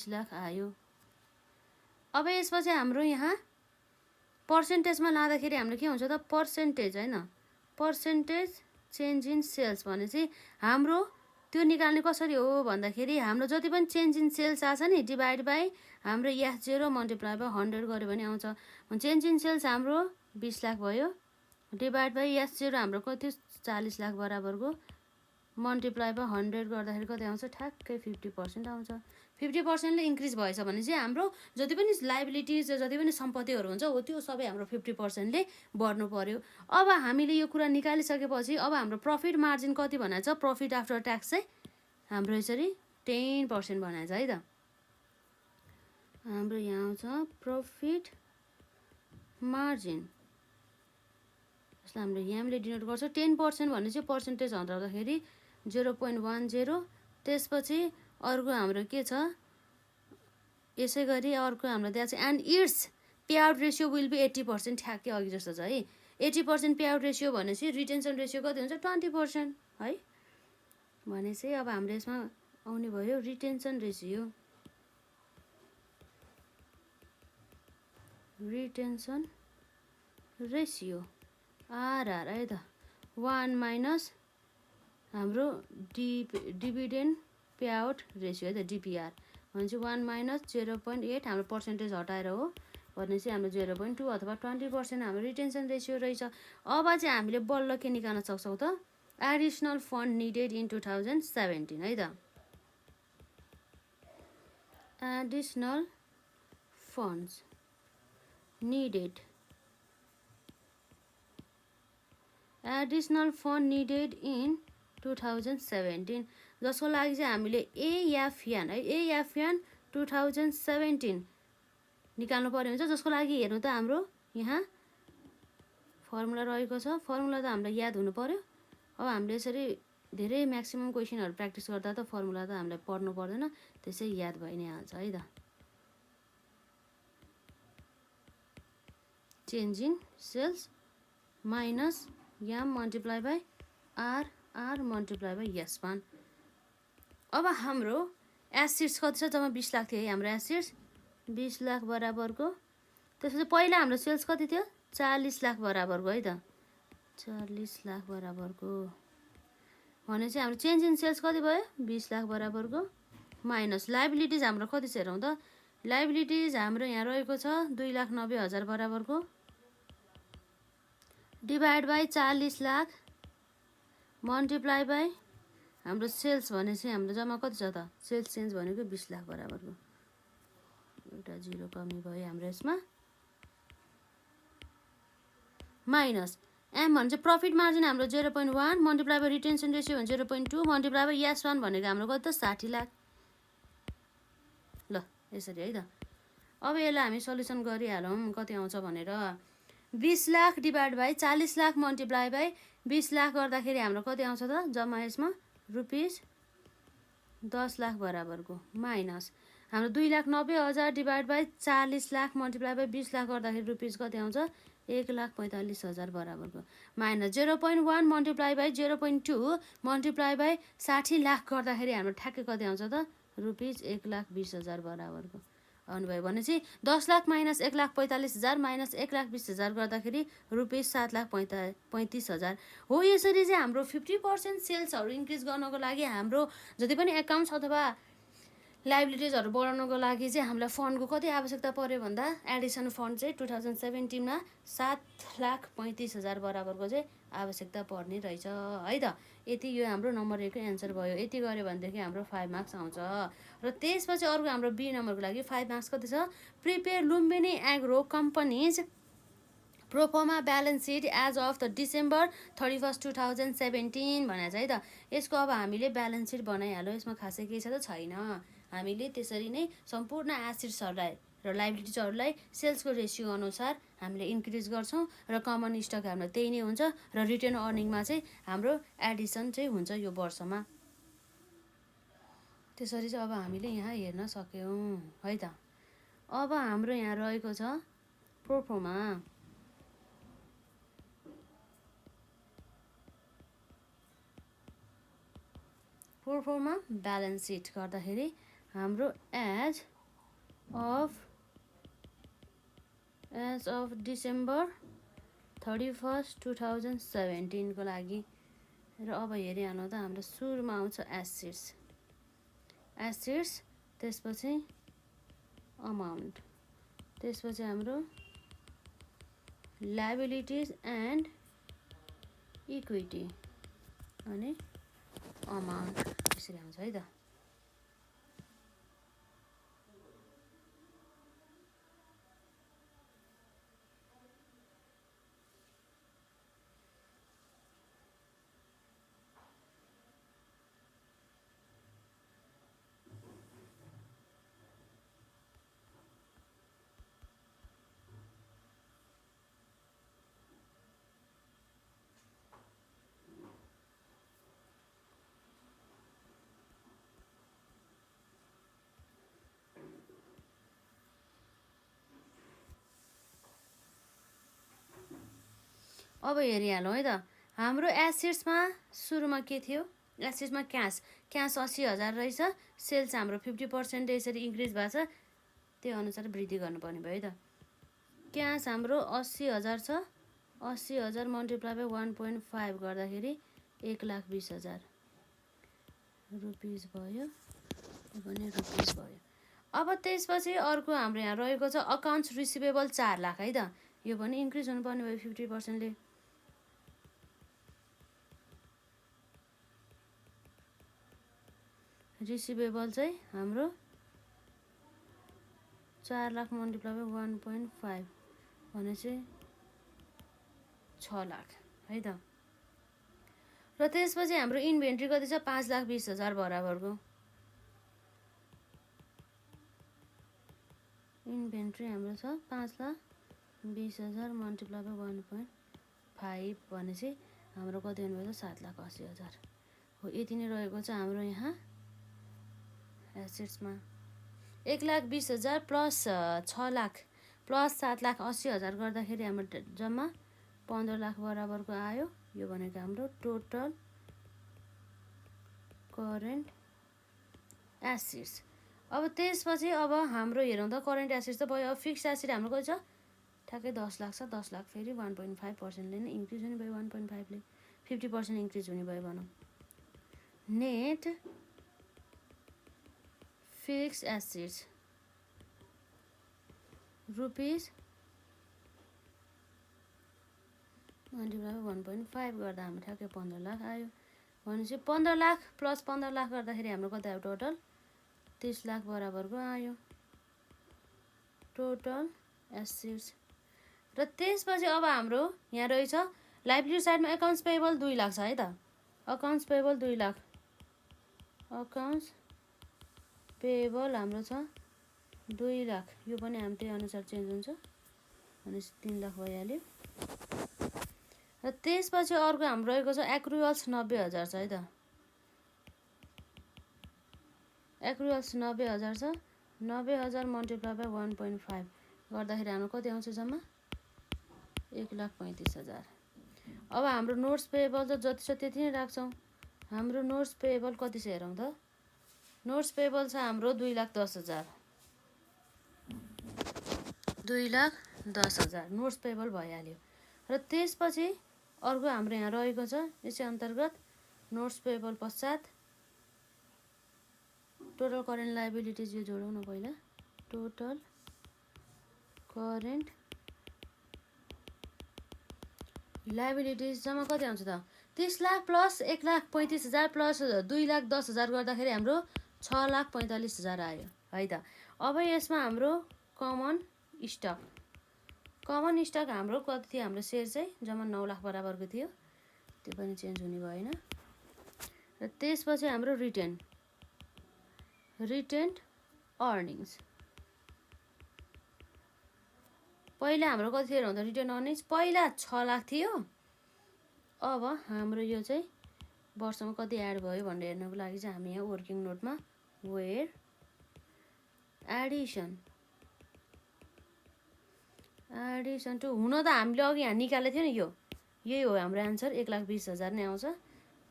Speaker 1: लाख आयो। अब यसपछि हाम्रो यहाँ पर्सेन्टेजमा लाँदाखेरि हाम्रो के हुन्छ त, पर्सेन्टेज होइन, पर्सेन्टेज चेन्ज इन सेल्स भने चाहिँ हाम्रो त्यो निकाल्ने कसरी हो भन्दाखेरि, हाम्रो जति पनि चेन्ज इन सेल्स आछ नि डिभाइड बाई हाम्रो यस0 मल्टिप्लाई बाई 100 गऱ्यो भने आउँछ। चेन्ज इन सेल्स हाम्रो 20 लाख भयो डिभाइड बाई यस0 हाम्रो कति 40 लाख बराबरको मल्टिप्लाई बाई 100 गर्दाखेरि कति आउँछ, ठ्याक्कै 50% आउँछ। 50%ले इन्क्रिज भएछ भने चाहिँ हाम्रो जति पनि लाइबिलिटिज जति पनि सम्पत्तिहरू हुन्छ हो त्यो सबै हाम्रो 50%ले बढ्नु पर्यो। अब हामीले यो कुरा निकालिसकेपछि अब हाम्रो प्रफिट मार्जिन कति भनेको छ, प्रफिट आफ्टर ट्याक्स चाहिँ हाम्रो यसरी 10% बनाएको छ है त। हाम्रो यहाँ आउँछ प्रफिट मार्जिन, जसलाई हामीले यहाँले डिनोट गर्छ 10% भने चाहिँ पर्सेन्टेज हटाउँदाखेरि 0.10। त्यसपछि अर्को हाम्रो के छ, यसै गरी अर्को हाम्रो त्यहाँ चाहिँ and its pay out ratio will be 80%, ठ्याक्कै अघि जस्तो छ है। 80% पे आउट रेसियो भनेपछि रिटेन्सन रेसियो कति हुन्छ, 20% है। भने चाहिँ अब हाम्रो यसमा आउने भयो रिटेन्सन रेसियो, आरआर है त। 1 माइनस हाम्रो डिभिडेन्ड पे आउट रेसियो है त, डिपिआर भने चाहिँ 1 माइनस 0.8 हाम्रो पर्सेन्टेज हटाएर हो भने चाहिँ हाम्रो 0.2 अथवा 20% हाम्रो रिटेन्सन रेसियो रहेछ। अब चाहिँ हामीले बल्ल के निकाल्न सक्छौँ त, एडिसनल फन्ड निडेड इन 2017 है त। Additional funds needed, additional fund needed in 2017 जसको लागि चाहिँ हामीले एएफएन है, एएफएन 2017 निकाल्नु पर्यो हुन्छ। जसको लागि हेर्नु त हाम्रो यहाँ फर्मुला रहेको छ, फर्मुला त हामीलाई याद हुनु पर्यो। अब हामीले यसरी धेरै म्याक्सिमम क्वेसनहरू प्र्याक्टिस गर्दा त फर्मुला त हामीलाई पढ्नु पर्दैन, त्यसै याद भइ नै हाल्छ है त। Change in sales minus M multiply by R multiply by यस1। अब हाम्रो एसिड्स कति छ, जम्मा 20 लाख थियो है हाम्रो एसिड्स, 20 लाख बराबरको। त्यसपछि पहिला हाम्रो सेल्स कति थियो, 40 लाख बराबरको है त, 40 लाख बराबरको भने चाहिँ हाम्रो चेन्ज इन सेल्स कति भयो, 20 लाख बराबरको माइनस लाइबिलिटिज हाम्रो कति छ हेरौँ त। लाइबिलिटिज हाम्रो यहाँ रहेको छ 2,90,000 बराबरको divide by 40 lakh multiply by हाम्रो सेल्स भने चाहिँ हाम्रो जम्मा कति छ त, सेल्स चेन्ज भनेको 20 लाख बराबरको। एउटा जिरो कमी भयो हाम्रो यसमा, माइनस एम भने चाहिँ प्रफिट मार्जिन हाम्रो 0.1 मल्टिप्लाई बाई रिटेन्सन रेसियो भने 0.2 मल्टिप्लाई बाई यस वान भनेको हाम्रो कति त 60 लाख। ल यसरी है त। अब यसलाई हामी सल्युसन गरिहालौँ कति आउँछ भनेर। 20 lakh divide by 40 lakh multiply by 20 lakh गर्दाखेरि हाम्रो कति आउँछ त जम्मा यसमा रुपिस 10 लाख बराबरको माइनस हाम्रो 2,90,000 divide by 40 lakh multiply by 20 lakh गर्दाखेरि रुपिस कति आउँछ 1,45,000 बराबरको minus 0.1 multiply by 0.2 multiply by 60 lakh गर्दाखेरि हाम्रो ठ्याक्कै कति आउँछ त रुपिस 1,20,000 बराबरको आउनुभयो भनेपछि 10 लाख माइनस 1,45,000 माइनस 1,20,000 गर्दाखेरि रुपिस 7,35,000 हो। यसरी चाहिँ हाम्रो 50% सेल्सहरू इन्क्रिज गर्नको लागि हाम्रो जति पनि एकाउन्ट्स अथवा लाइबिलिटिजहरू बढाउनको लागि चाहिँ हामीलाई फन्डको कति आवश्यकता पर्यो भन्दा एडिसन फन्ड चाहिँ 2017मा 7,35,000 बराबरको चाहिँ आवश्यकता पर्ने रहेछ है त। यति यो हाम्रो नम्बर 1 को एन्सर भयो। यति गऱ्यो भनेदेखि हाम्रो 5 मार्क्स आउँछ। र त्यसपछि अर्को हाम्रो बी नम्बरको लागि 5 मार्क्स कति छ prepare Lumbini agro companies proforma balance sheet as of the December 31, 2017 भनेको छ है त। यसको अब हामीले ब्यालेन्स सिट बनाइहाल्यो। यसमा खासै केही छ त छैन। हामीले त्यसरी नै सम्पूर्ण एसेट्सहरूलाई र लाइबिलिटिजहरूलाई सेल्सको रेसियो अनुसार हामीले इन्क्रिज गर्छौँ र कमन स्टक हाम्रो त्यही नै हुन्छ र रिटेन अर्निङमा चाहिँ हाम्रो एडिसन चाहिँ हुन्छ यो वर्षमा। त्यसरी चाहिँ अब हामीले यहाँ हेर्न सक्यौँ है त। अब हाम्रो यहाँ रहेको छ प्रोफर्मा ब्यालेन्स सिट गर्दाखेरि हाम्रो एज अफ December 31, 2017 को लागि र अब हेरिहाल्नु त हाम्रो सुरुमा आउँछ एसेट्स त्यसपछि अमाउन्ट त्यसपछि हाम्रो लाइबिलिटिज एन्ड इक्विटी अनि अमाउन्ट यसरी आउँछ है त। अब हेरिहालौँ है त। हाम्रो एसेट्समा सुरुमा के थियो एसेट्समा क्यास 80,000 रहेछ। सेल्स हाम्रो 50% यसरी इन्क्रिज भएको छ त्यो अनुसार वृद्धि गर्नुपर्ने भयो है त। क्यास हाम्रो 80,000 छ। 80,000 मल्टिप्लाई बाई 1.5 गर्दाखेरि 1,20,000 रुपिस भयो। यो पनि रुपिस भयो। अब त्यसपछि अर्को हाम्रो यहाँ रहेको छ अकाउन्ट्स रिसिभेबल 4 लाख है त। यो पनि इन्क्रिज हुनुपर्ने भयो 50%ले। रिसिभेबल चाहिँ हाम्रो 4 लाख मल्टिप्लाई बाई 1.5 भनेपछि 6 लाख है त। र त्यसपछि हाम्रो इन्भेन्ट्री कति छ 5,20,000 बराबरको। इन्भेन्ट्री हाम्रो छ 5,20,000 मल्टिप्लाई बाई 1.5 भनेपछि हाम्रो कति हुनुभयो त 7,80,000 हो। यति नै रहेको छ हाम्रो यहाँ एसेट्समा। 1,20,000 प्लस 6 लाख प्लस 7,80,000 गर्दाखेरि हाम्रो जम्मा 15 लाख बराबरको आयो। यो भनेको हाम्रो टोटल करेन्ट एसेट्स। अब त्यसपछि अब हाम्रो हेरौँ त करेन्ट एसेट्स त भयो। अब फिक्स्ड एसेट हाम्रो कति छ ठ्याक्कै 10 लाख छ। 10 लाख फेरि 1.5%ले नै इन्क्रिज हुने भयो। 1.5ले 50% इन्क्रिज हुने भयो भनौँ। Net fixed assets rupees multiply 1.5 गर्दा हाम्रो ठ्याक्कै 15 लाख आयो। भनेपछि 15 लाख प्लस 15 लाख गर्दाखेरि हाम्रो कति आयो टोटल 30 लाख बराबरको आयो टोटल एसेट्स। र त्यसपछि अब हाम्रो यहाँ रहेछ लाइबिलिटी साइडमा एकाउन्ट्स पेएबल 2 लाख छ है त। Accounts payable 2 lakh, accounts payable हाम्रो छ 2 लाख। यो पनि हामी त्यही अनुसार चेन्ज हुन्छ, भनेपछि 3 लाख भइहाल्यो। र त्यसपछि अर्को हाम्रो रहेको छ एक्रुअल्स 90,000 छ है त। एक्रुअल्स 90,000 छ। 90,000 मल्टिप्लाई बाई 1.5 गर्दाखेरि हाम्रो कति आउँछ जम्मा 1,35,000। अब हाम्रो नोट्स पेएबल त जति छ त्यति नै राख्छौँ। हाम्रो नोट्स पेएबल कति छ हेरौँ त। नोट्स पेएबल छ हाम्रो 2,10,000, 2,10,000 नोट्स पेएबल भइहाल्यो। र त्यसपछि अर्को हाम्रो यहाँ रहेको छ यसै अन्तर्गत नोट्स पेएबल पश्चात टोटल करेन्ट लाइबिलिटिज यो जोडौँ न पहिला। टोटल करेन्ट लाइबिलिटिज जम्मा कति आउँछ त 30 लाख प्लस 1,35,000 प्लस 2,10,000 गर्दाखेरि हाम्रो 6,45,000 आयो है त। अब यसमा हाम्रो कमन स्टक हाम्रो कति थियो, हाम्रो सेयर चाहिँ जम्मा 9 लाख बराबरको थियो, त्यो पनि चेन्ज हुने भएन। र त्यसपछि हाम्रो रिटेन्ड अर्निङ्स पहिला हाम्रो कति थियो भन्दा रिटेन अर्निङ्स पहिला 6 लाख थियो। अब हाम्रो यो चाहिँ वर्षमा कति एड भयो भनेर हेर्नको लागि चाहिँ हामी यहाँ वर्किङ नोटमा वेयर एडिसन टु हुन त हामीले अघि यहाँ निकालेको थियो नि, यही हो हाम्रो एन्सर 1,20,000 नै आउँछ।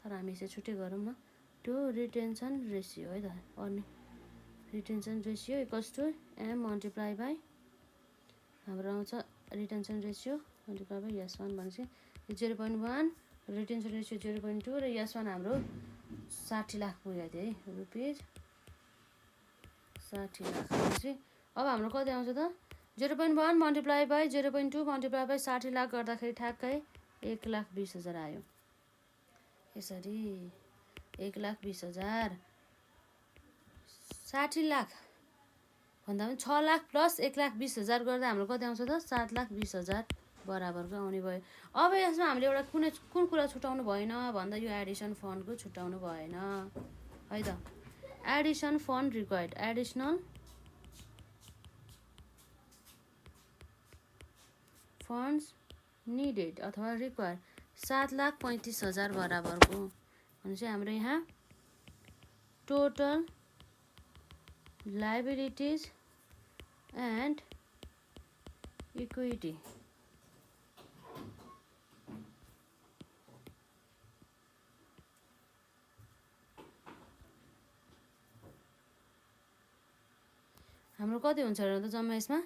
Speaker 1: तर हामी यसै छुट्टै गरौँ न। टु रिटेन्सन रेसियो है त, earning retention ratio equals to M multiply by हाम्रो आउँछ retention ratio multiply by S1 भनेपछि 0.1, रिटेन्सन रेसियो 0.2 र S1 हाम्रो 60 लाख पुगेको थियो है, रुपिज 60 लाख भनेपछि अब हाम्रो कति आउँछ त 0.1 multiply by 0.2 multiply by 60 lakh गर्दाखेरि ठ्याक्कै 1,20,000 आयो। यसरी 1,20,000 60 लाख भन्दा पनि 6 लाख प्लस 1,20,000 गर्दा हाम्रो कति आउँछ त 7,20,000 बराबरको आउने भयो। अब यसमा हामीले एउटा कुन कुरा छुटाउनु भएन भन्दा यो एडिसन फन्डको छुटाउनु भएन है त। Edison fund required, additional funds needed अथवा रिक्वायर 7,35,000 बराबरको भनेपछि हाम्रो यहाँ टोटल लाइबिलिटिज एन्ड इक्विटी हाम्रो कति हुन्छ र त जम्मा यसमा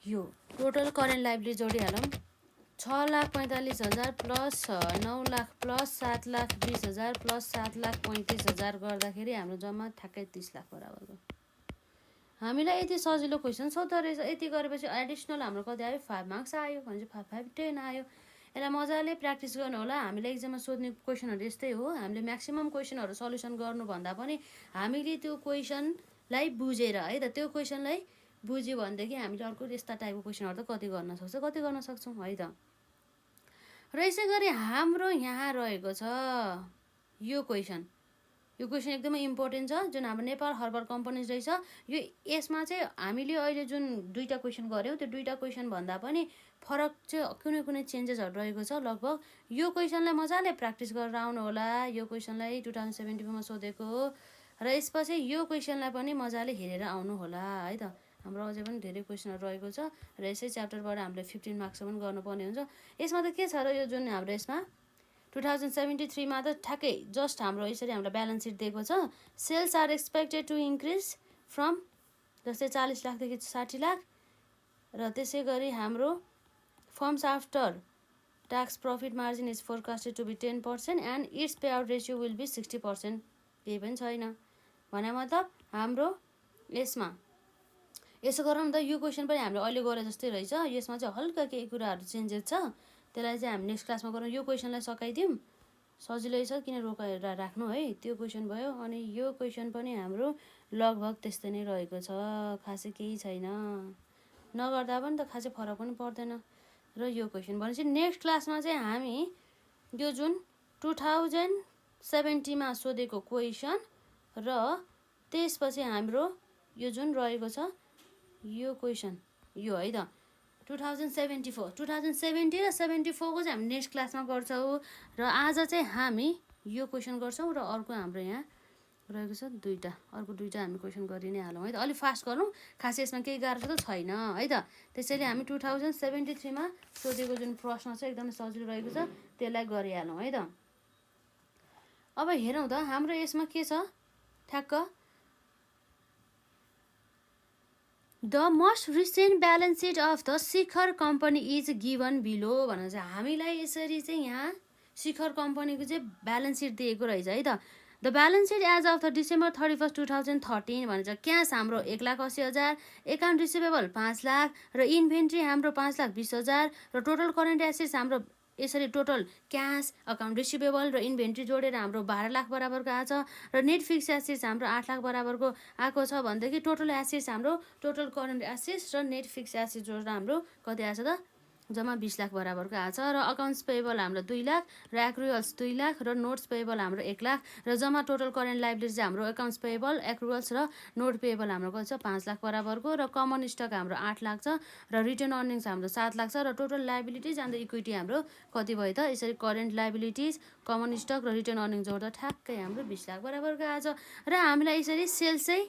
Speaker 1: यो टोटल करेन्ट लाइबिलिटी जोडिहालौँ 6,45,000 प्लस 9 लाख प्लस 7,20,000 प्लस 7,35,000 गर्दाखेरि हाम्रो जम्मा ठ्याक्कै 30 लाख बराबरको। हामीलाई यति सजिलो क्वेसन सोध्दो रहेछ। यति गरेपछि एडिसनल हाम्रो कति आयो 5 मार्क्स आयो भनेपछि 5 5 10 आयो। यसलाई मजाले प्र्याक्टिस गर्नु होला। हामीले एक्जाममा सोध्ने क्वेसनहरू यस्तै हो। हामीले म्याक्सिमम क्वेसनहरू सल्युसन गर्नुभन्दा पनि हामीले त्यो क्वेसनलाई बुझेर है त, त्यो क्वेसनलाई बुझ्यो भनेदेखि हामीले अर्को यस्ता टाइपको क्वेसनहरू त कति गर्न सक्छौँ है त। र यसै गरी हाम्रो यहाँ रहेको छ यो क्वेसन एकदमै इम्पोर्टेन्ट छ, जुन हाम्रो नेपाल हर्बल कम्पनीज रहेछ। यो यसमा चाहिँ हामीले अहिले जुन 2टा क्वेसन गऱ्यौँ त्यो 2टा क्वेसन भन्दा पनि फरक चाहिँ कुनै चेन्जेसहरू रहेको छ लगभग। यो क्वेसनलाई मजाले प्र्याक्टिस गरेर आउनु होला। यो क्वेसनलाई 2072 मा सोधेको हो र यसपछि यो क्वेसनलाई पनि मजाले हेरेर आउनु होला है त। हाम्रो अझै पनि धेरै क्वेसनहरू रहेको छ र यसै च्याप्टरबाट हामीले 15 मार्क्ससम्म गर्नुपर्ने हुन्छ। यसमा त के छ र यो जुन हाम्रो यसमा 2073 मा त ठ्याक्कै जस्ट हाम्रो यसरी हामीलाई ब्यालेन्स सिट दिएको छ। Sales are expected to increase from जस्तै 40 लाखदेखि 60 लाख र त्यसै गरी हाम्रो firm's after tax profit margin is forecasted to be 10% and its pay out ratio will be 60%। केही पनि छैन भने मतलब हाम्रो यसमा यसो गरौँ त। यो क्वेसन पनि हामीले अहिले गरे जस्तै रहेछ। यसमा चाहिँ हल्का केही कुराहरू चेन्जेस छ, त्यसलाई चाहिँ हामी नेक्स्ट क्लासमा गरौँ। यो क्वेसनलाई सकाइदिउँ, सजिलै छ किन रोकाएर राख्नु है। त्यो क्वेसन भयो। अनि यो क्वेसन पनि हाम्रो लगभग त्यस्तै नै रहेको छ, खासै केही छैन। नगर्दा पनि त खासै फरक पनि पर्दैन। र यो क्वेसन भनेपछि नेक्स्ट क्लासमा चाहिँ हामी यो जुन 2070 मा सोधेको क्वेसन र त्यसपछि हाम्रो यो जुन रहेको छ यो क्वेसन यो है त 2070 र 74 को चाहिँ हामी नेक्स्ट क्लासमा गर्छौँ र आज चाहिँ हामी यो क्वेसन गर्छौँ र अर्को हाम्रो यहाँ रहेको छ अर्को दुईटा हामी क्वेसन गरि नै हालौँ है त। अलिक फास्ट गरौँ, खास यसमा केही गाह्रो त छैन है त। त्यसैले हामी 2073 मा सोधेको जुन प्रश्न छ एकदमै सजिलो रहेको छ त्यसलाई गरिहालौँ है त। अब हेरौँ त हाम्रो यसमा के छ ठ्याक्क the most recent balance sheet of the Shikhar company is given below भनेर चाहिँ हामीलाई यसरी चाहिँ यहाँ शिखर कम्पनीको चाहिँ ब्यालेन्स सिट दिएको रहेछ है त। The balance sheet as of the December 31, 2013 भनेर क्यास हाम्रो 1,80,000, एकाउन्ट रिसिभेबल 5 लाख र इन्भेन्ट्री हाम्रो 5,20,000 र टोटल करेन्ट एसेट्स हाम्रो यसरी टोटल क्यास अकाउन्ट रिसिभेबल र इन्भेन्ट्री जोडेर हाम्रो 12 लाख बराबरको आएको छ र नेट फिक्स एसेट्स हाम्रो 8 लाख बराबरको आएको छ भनेदेखि टोटल एसेट्स हाम्रो टोटल करेन्ट एसेट्स र नेट फिक्स एसेट्स जोडेर हाम्रो कति आएको छ त जम्मा 20 लाख बराबरको आएको छ र अकाउन्ट्स पेएबल हाम्रो 2 लाख र एक्रुअल्स 2 लाख र नोट्स पेएबल हाम्रो 1 लाख र जम्मा टोटल करेन्ट लाइबिलिटिज हाम्रो अकाउन्ट्स पेएबल एक्रुअल्स र नोट पेएबल हाम्रो कति छ 5 लाख बराबरको र कमन स्टक हाम्रो 8 लाख छ र रिटर्न अर्निङ्स हाम्रो 7 लाख छ र टोटल लाइबिलिटिज एन्ड इक्विटी हाम्रो कति भयो त यसरी करेन्ट लाइबिलिटिज कमन स्टक र रिटर्न अर्निङ जोड्दा ठ्याक्कै हाम्रो 20 लाख बराबरको आएको छ र हामीलाई यसरी सेल्स चाहिँ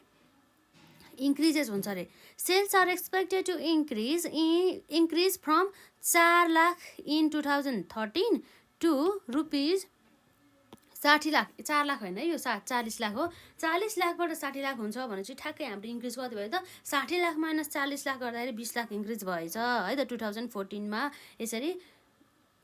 Speaker 1: इन्क्रिजेस हुन्छ अरे। Sales are expected to increase from 4 lakh in 2013 to rupees 60 lakh 4 lakh होइन यो 40 लाख हो। 40 लाखबाट 60 लाख हुन्छ भने चाहिँ ठ्याक्कै हाम्रो इन्क्रिज कति भयो त 60 लाख माइनस 40 लाख गर्दाखेरि 20 लाख इन्क्रिज भएछ है त। 2014 मा यसरी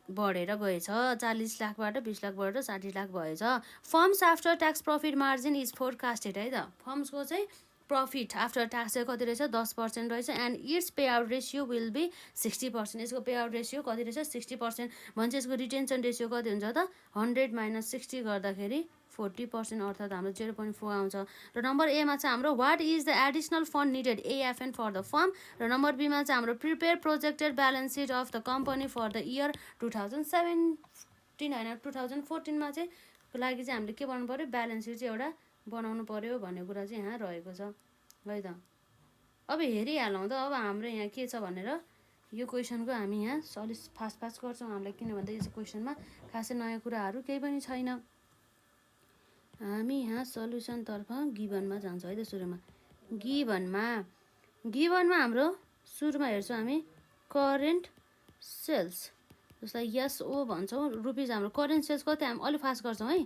Speaker 1: बढेर गएछ 40 लाखबाट 20 लाखबाट 60 लाख भएछ। Firms after tax profit margin is forecasted है त। फर्म्सको चाहिँ प्रफिट आफ्टर ट्याक्स चाहिँ कति रहेछ 10% रहेछ and its pay out ratio will be 60%। यसको पे आउट रेसियो कति रहेछ 60% भने चाहिँ यसको रिटेन्सन रेसियो कति हुन्छ त 100 माइनस 60 गर्दाखेरि 40% अर्थात् हाम्रो 0.4 आउँछ। र नम्बर एमा चाहिँ हाम्रो what is the additional fund needed AFN for the firm र नम्बर बीमा चाहिँ हाम्रो prepare projected balance sheet of the company for the year 2017 होइन 2014 मा चाहिँ लागि चाहिँ हामीले के बनाउनु पर्यो ब्यालेन्स सिट चाहिँ एउटा बनाउनु पर्यो भन्ने कुरा चाहिँ यहाँ रहेको छ है त। अब हेरिहालौँ त अब हाम्रो यहाँ के छ भनेर यो क्वेसनको हामी यहाँ अलिक फास्ट गर्छौँ हामीलाई किन भन्दा यो क्वेसनमा खासै नयाँ कुराहरू केही पनि छैन। हामी यहाँ सल्युसनतर्फ गिभनमा जान्छौँ है त। सुरुमा गिभनमा हाम्रो सुरुमा हेर्छौँ हामी करेन्ट सेल्स जसलाई एसओ भन्छौँ रुपिज हाम्रो करेन्ट सेल्स कति हामी अलिक फास्ट गर्छौँ है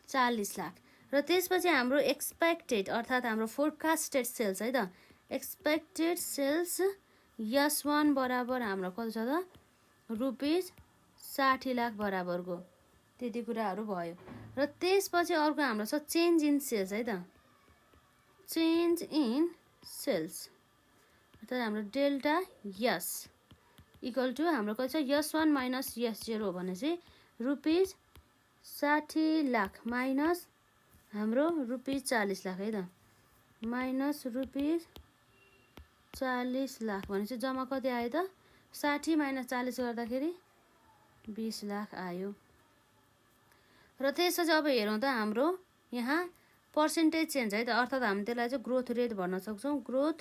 Speaker 1: 40 लाख र त्यसपछि हाम्रो एक्सपेक्टेड अर्थात् हाम्रो फोरकास्टेड सेल्स है त। एक्सपेक्टेड सेल्स S1 बराबर हाम्रो कति छ त रुपिज 60 लाख बराबरको त्यति कुराहरू भयो। र त्यसपछि अर्को हाम्रो छ चेन्ज इन सेल्स है त। चेन्ज इन सेल्स अर्थात् हाम्रो डेल्टा यस इक्वल टु हाम्रो कति छ S1 माइनस S0 भने चाहिँ रुपिज 60 लाख माइनस हाम्रो रुपिज 40 लाख है त माइनस रुपिज 40 लाख भने चाहिँ जम्मा कति आयो त 60 माइनस 40 गर्दाखेरि 20 लाख आयो। र त्यसपछि अब हेरौँ त हाम्रो यहाँ पर्सेन्टेज चेन्ज है त अर्थात् हामी त्यसलाई चाहिँ ग्रोथ रेट भन्न सक्छौँ। ग्रोथ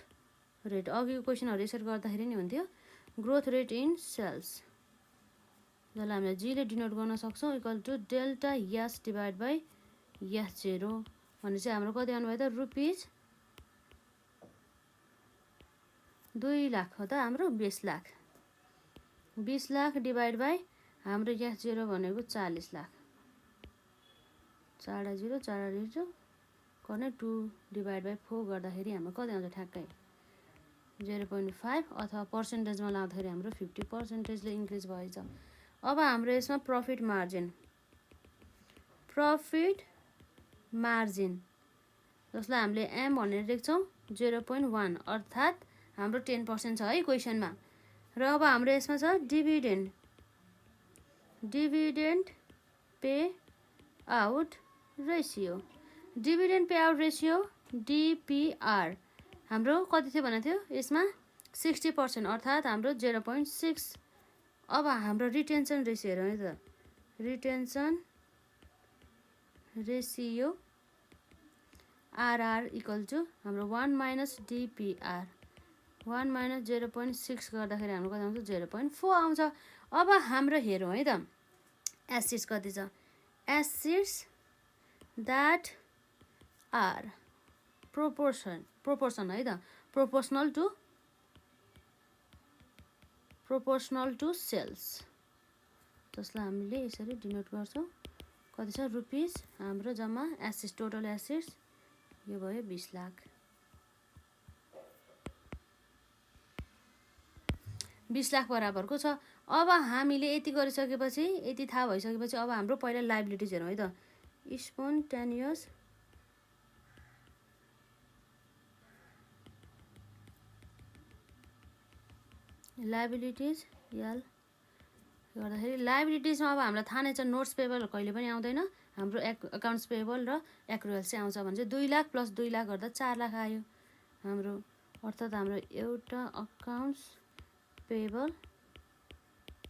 Speaker 1: रेट अघिको क्वेसनहरू यसरी गर्दाखेरि नि हुन्थ्यो ग्रोथ रेट इन सेल्स जसलाई हामीले जीले डिनोट गर्न सक्छौँ equal to delta S divide by S0 भने चाहिँ हाम्रो कति आउनुभयो त रुपिज 2 लाख हो त हाम्रो 20 लाख डिभाइड बाई हाम्रो S0 भनेको 40 लाख 4 गर्ने 2 डिभाइड बाई 4 गर्दाखेरि हाम्रो कति आउँछ ठ्याक्कै 0.5 अथवा पर्सेन्टेजमा लाउँदाखेरि हाम्रो 50%ले इन्क्रिज भएछ। अब हाम्रो यसमा प्रफिट मार्जिन जसलाई हामीले एम भनेर लेख्छौँ 0.1 अर्थात् हाम्रो 10% छ है क्वेसनमा। र अब हाम्रो यसमा छ dividend pay out ratio DPR हाम्रो कति थियो भनेको थियो यसमा 60% अर्थात् हाम्रो 0.6 अब हाम्रो रिटेन्सन रेसियो हेरौँ है त। Retention ratio RR equal to हाम्रो 1 माइनस डिपिआर 1 माइनस 0.6 गर्दाखेरि हाम्रो कति आउँछ 0.4 आउँछ। अब हाम्रो हेरौँ है त एसिड्स कति छ। एसिड्स द्याट आर प्रोपोर्सन है त प्रोपोर्सनल टु सेल्स, जसलाई हामीले यसरी डिनोट गर्छौँ। कति छ रुपिस हाम्रो जम्मा एसिड्स टोटल एसिड्स यो भयो 20 लाख। 20 लाख बराबरको छ। अब हामीले यति गरिसकेपछि यति थाहा भइसकेपछि अब हाम्रो पहिला लायबिलिटिज हेरौँ है त। स्पोन्टेनियस लायबिलिटिज एल गर्दाखेरि लायबिलिटिजमा अब हामीलाई थाहा नै छ नोट्स पेबल कहिले पनि आउँदैन, हाम्रो अकाउन्ट्स पेबल र एक्रुअल चाहिँ आउँछ भने चाहिँ 2 लाख प्लस 2 लाख गर्दा 4 लाख आयो हाम्रो। अर्थात् हाम्रो एउटा अकाउन्ट्स पेबल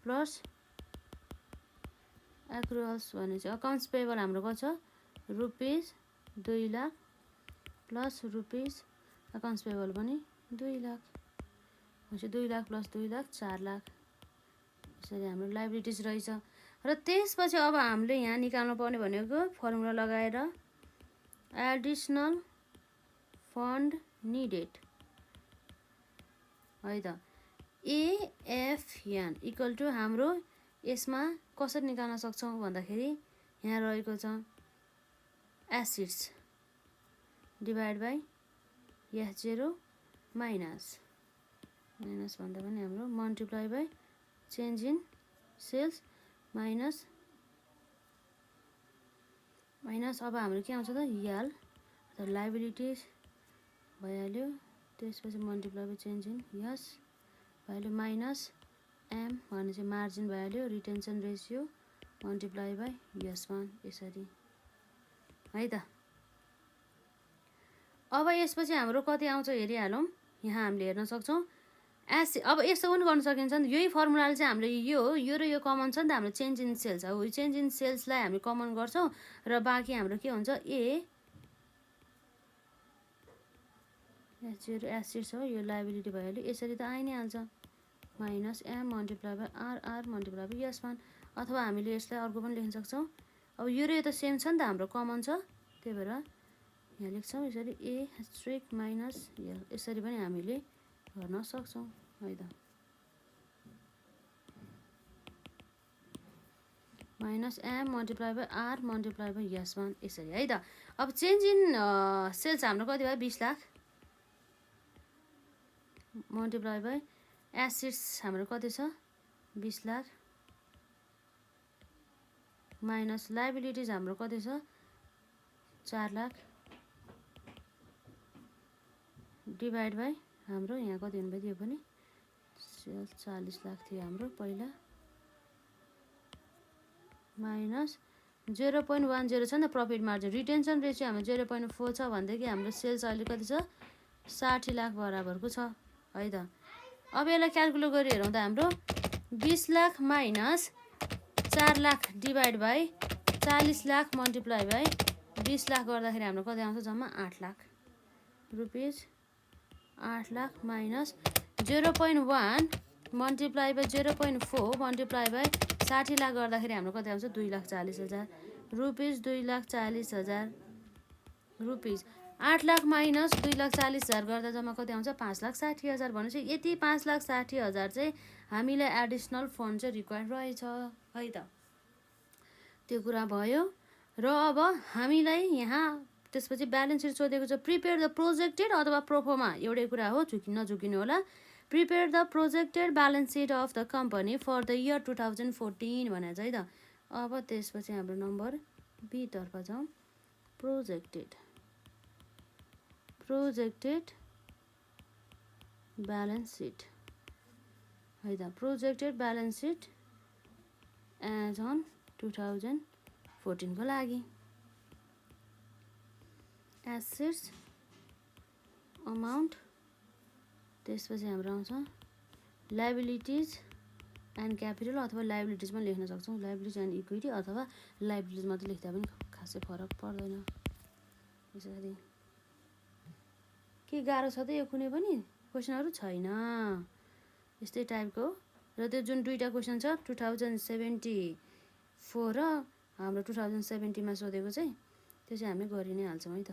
Speaker 1: प्लस एक्रुअल्स भने चाहिँ अकाउन्ट्स पेबल हाम्रो कति छ rupees 2 lakh plus rupees accounts payable पनि 2 लाख, भनेपछि 2 लाख प्लस 2 लाख 4 लाख यसरी हाम्रो लायबिलिटिज रहेछ। र त्यसपछि अब हामीले यहाँ निकाल्नु पर्ने भनेको फर्मुला लगाएर एडिसनल फन्ड निडेड है त। एएफएन इक्वल टु हाम्रो यसमा कसरी निकाल्न सक्छौँ भन्दाखेरि यहाँ रहेको छ acids divide by F0 minus भन्दा पनि हाम्रो multiply by change in sales minus अब हाम्रो के आउँछ त यल त लायबिलिटिज भइहाल्यो। त्यसपछि मल्टिप्लाई बाई चेन्ज इन यस भइहाल्यो माइनस एम भने चाहिँ मार्जिन भइहाल्यो retention ratio multiply by S one यसरी है त। अब यसपछि हाम्रो कति आउँछ हेरिहालौँ। यहाँ हामीले हेर्न सक्छौँ अब यस्तो पनि गर्न सकिन्छ नि, यही फर्मुलाले चाहिँ हामीले यो र यो कमन छ नि त हाम्रो चेन्ज इन सेल्स हो। चेन्ज इन सेल्सलाई हामी कमन गर्छौँ र बाँकी हाम्रो के हुन्छ एसिड्स हो यो लायबिलिटी भइहाल्यो यसरी त आइ नै हाल्छ minus M multiply by RR multiply by S one. अथवा हामीले यसलाई अर्को पनि लेख्न सक्छौँ। अब यो र यो त सेम छ नि त हाम्रो कमन छ, त्यही भएर यहाँ लेख्छौँ यसरी ए स्ट्रिक माइनस यल यसरी पनि हामीले गर्न सक्छौँ है त। Minus M multiply by R multiply by S one यसरी है त। अब चेन्ज इन सेल्स हाम्रो कति भयो 20 लाख मल्टिप्लाई बाई एसिड्स हाम्रो कति छ 20 लाख माइनस लायबिलिटिज हाम्रो कति छ 4 लाख डिभाइड बाई हाम्रो यहाँ कति हुनुभयो त्यो पनि 40 लाख थियो हाम्रो पहिला माइनस 0.10 छ नि त प्रफिट मार्जिन। रिटेन्सन रेसियो हाम्रो 0.4 छ भनेदेखि हाम्रो सेल्स अहिले कति छ 60 लाख बराबरको छ है त। अब यसलाई क्यालकुलेट गरी हेरौँ त हाम्रो 20 lakh minus 4 lakh divide by 40 lakh multiply by 20 lakh गर्दाखेरि हाम्रो कति आउँछ जम्मा 8 lakh rupees 8 lakh minus 0.1 multiply by 0.4 multiply by 60 lakh गर्दाखेरि हाम्रो कति आउँछ 2,40,000 रुपिस 2,40,000 रुपिस 8 लाख माइनस 2,40,000 गर्दा जम्मा कति आउँछ 5,60,000 भनेपछि यति 5,60,000 चाहिँ हामीलाई एडिसनल फन्ड चाहिँ रिक्वायर्ड रहेछ है त। त्यो कुरा भयो। र अब हामीलाई यहाँ त्यसपछि ब्यालेन्स सिट सोधेको छ प्रिपेयर द प्रोजेक्टेड अथवा प्रोफोमा एउटै कुरा हो नझुकिनु होला। Prepare the projected balance sheet of the company for the year 2014 भनेर चाहिँ है त। अब त्यसपछि हाम्रो नम्बर बी तर्फ जाउँ प्रोजेक्टेड ब्यालेन्स सिट है त। Projected balance sheet as on 2014 को लागि एसेट्स अमाउन्ट त्यसपछि हाम्रो आउँछ लायबिलिटिज एन्ड क्यापिटल अथवा लाइबिलिटिजमा लेख्न सक्छौँ। लाइबिलिटिज एन्ड इक्विटी अथवा लाइबिलिटिज मात्रै लेख्दा पनि खासै फरक पर्दैन। यसरी के गाह्रो छ त यो कुनै पनि क्वेसनहरू छैन, यस्तै टाइपको। र त्यो जुन दुईवटा क्वेसन छ 2074 र हाम्रो 2070मा सोधेको चाहिँ त्यो चाहिँ हामी गरि नै हाल्छौँ है त।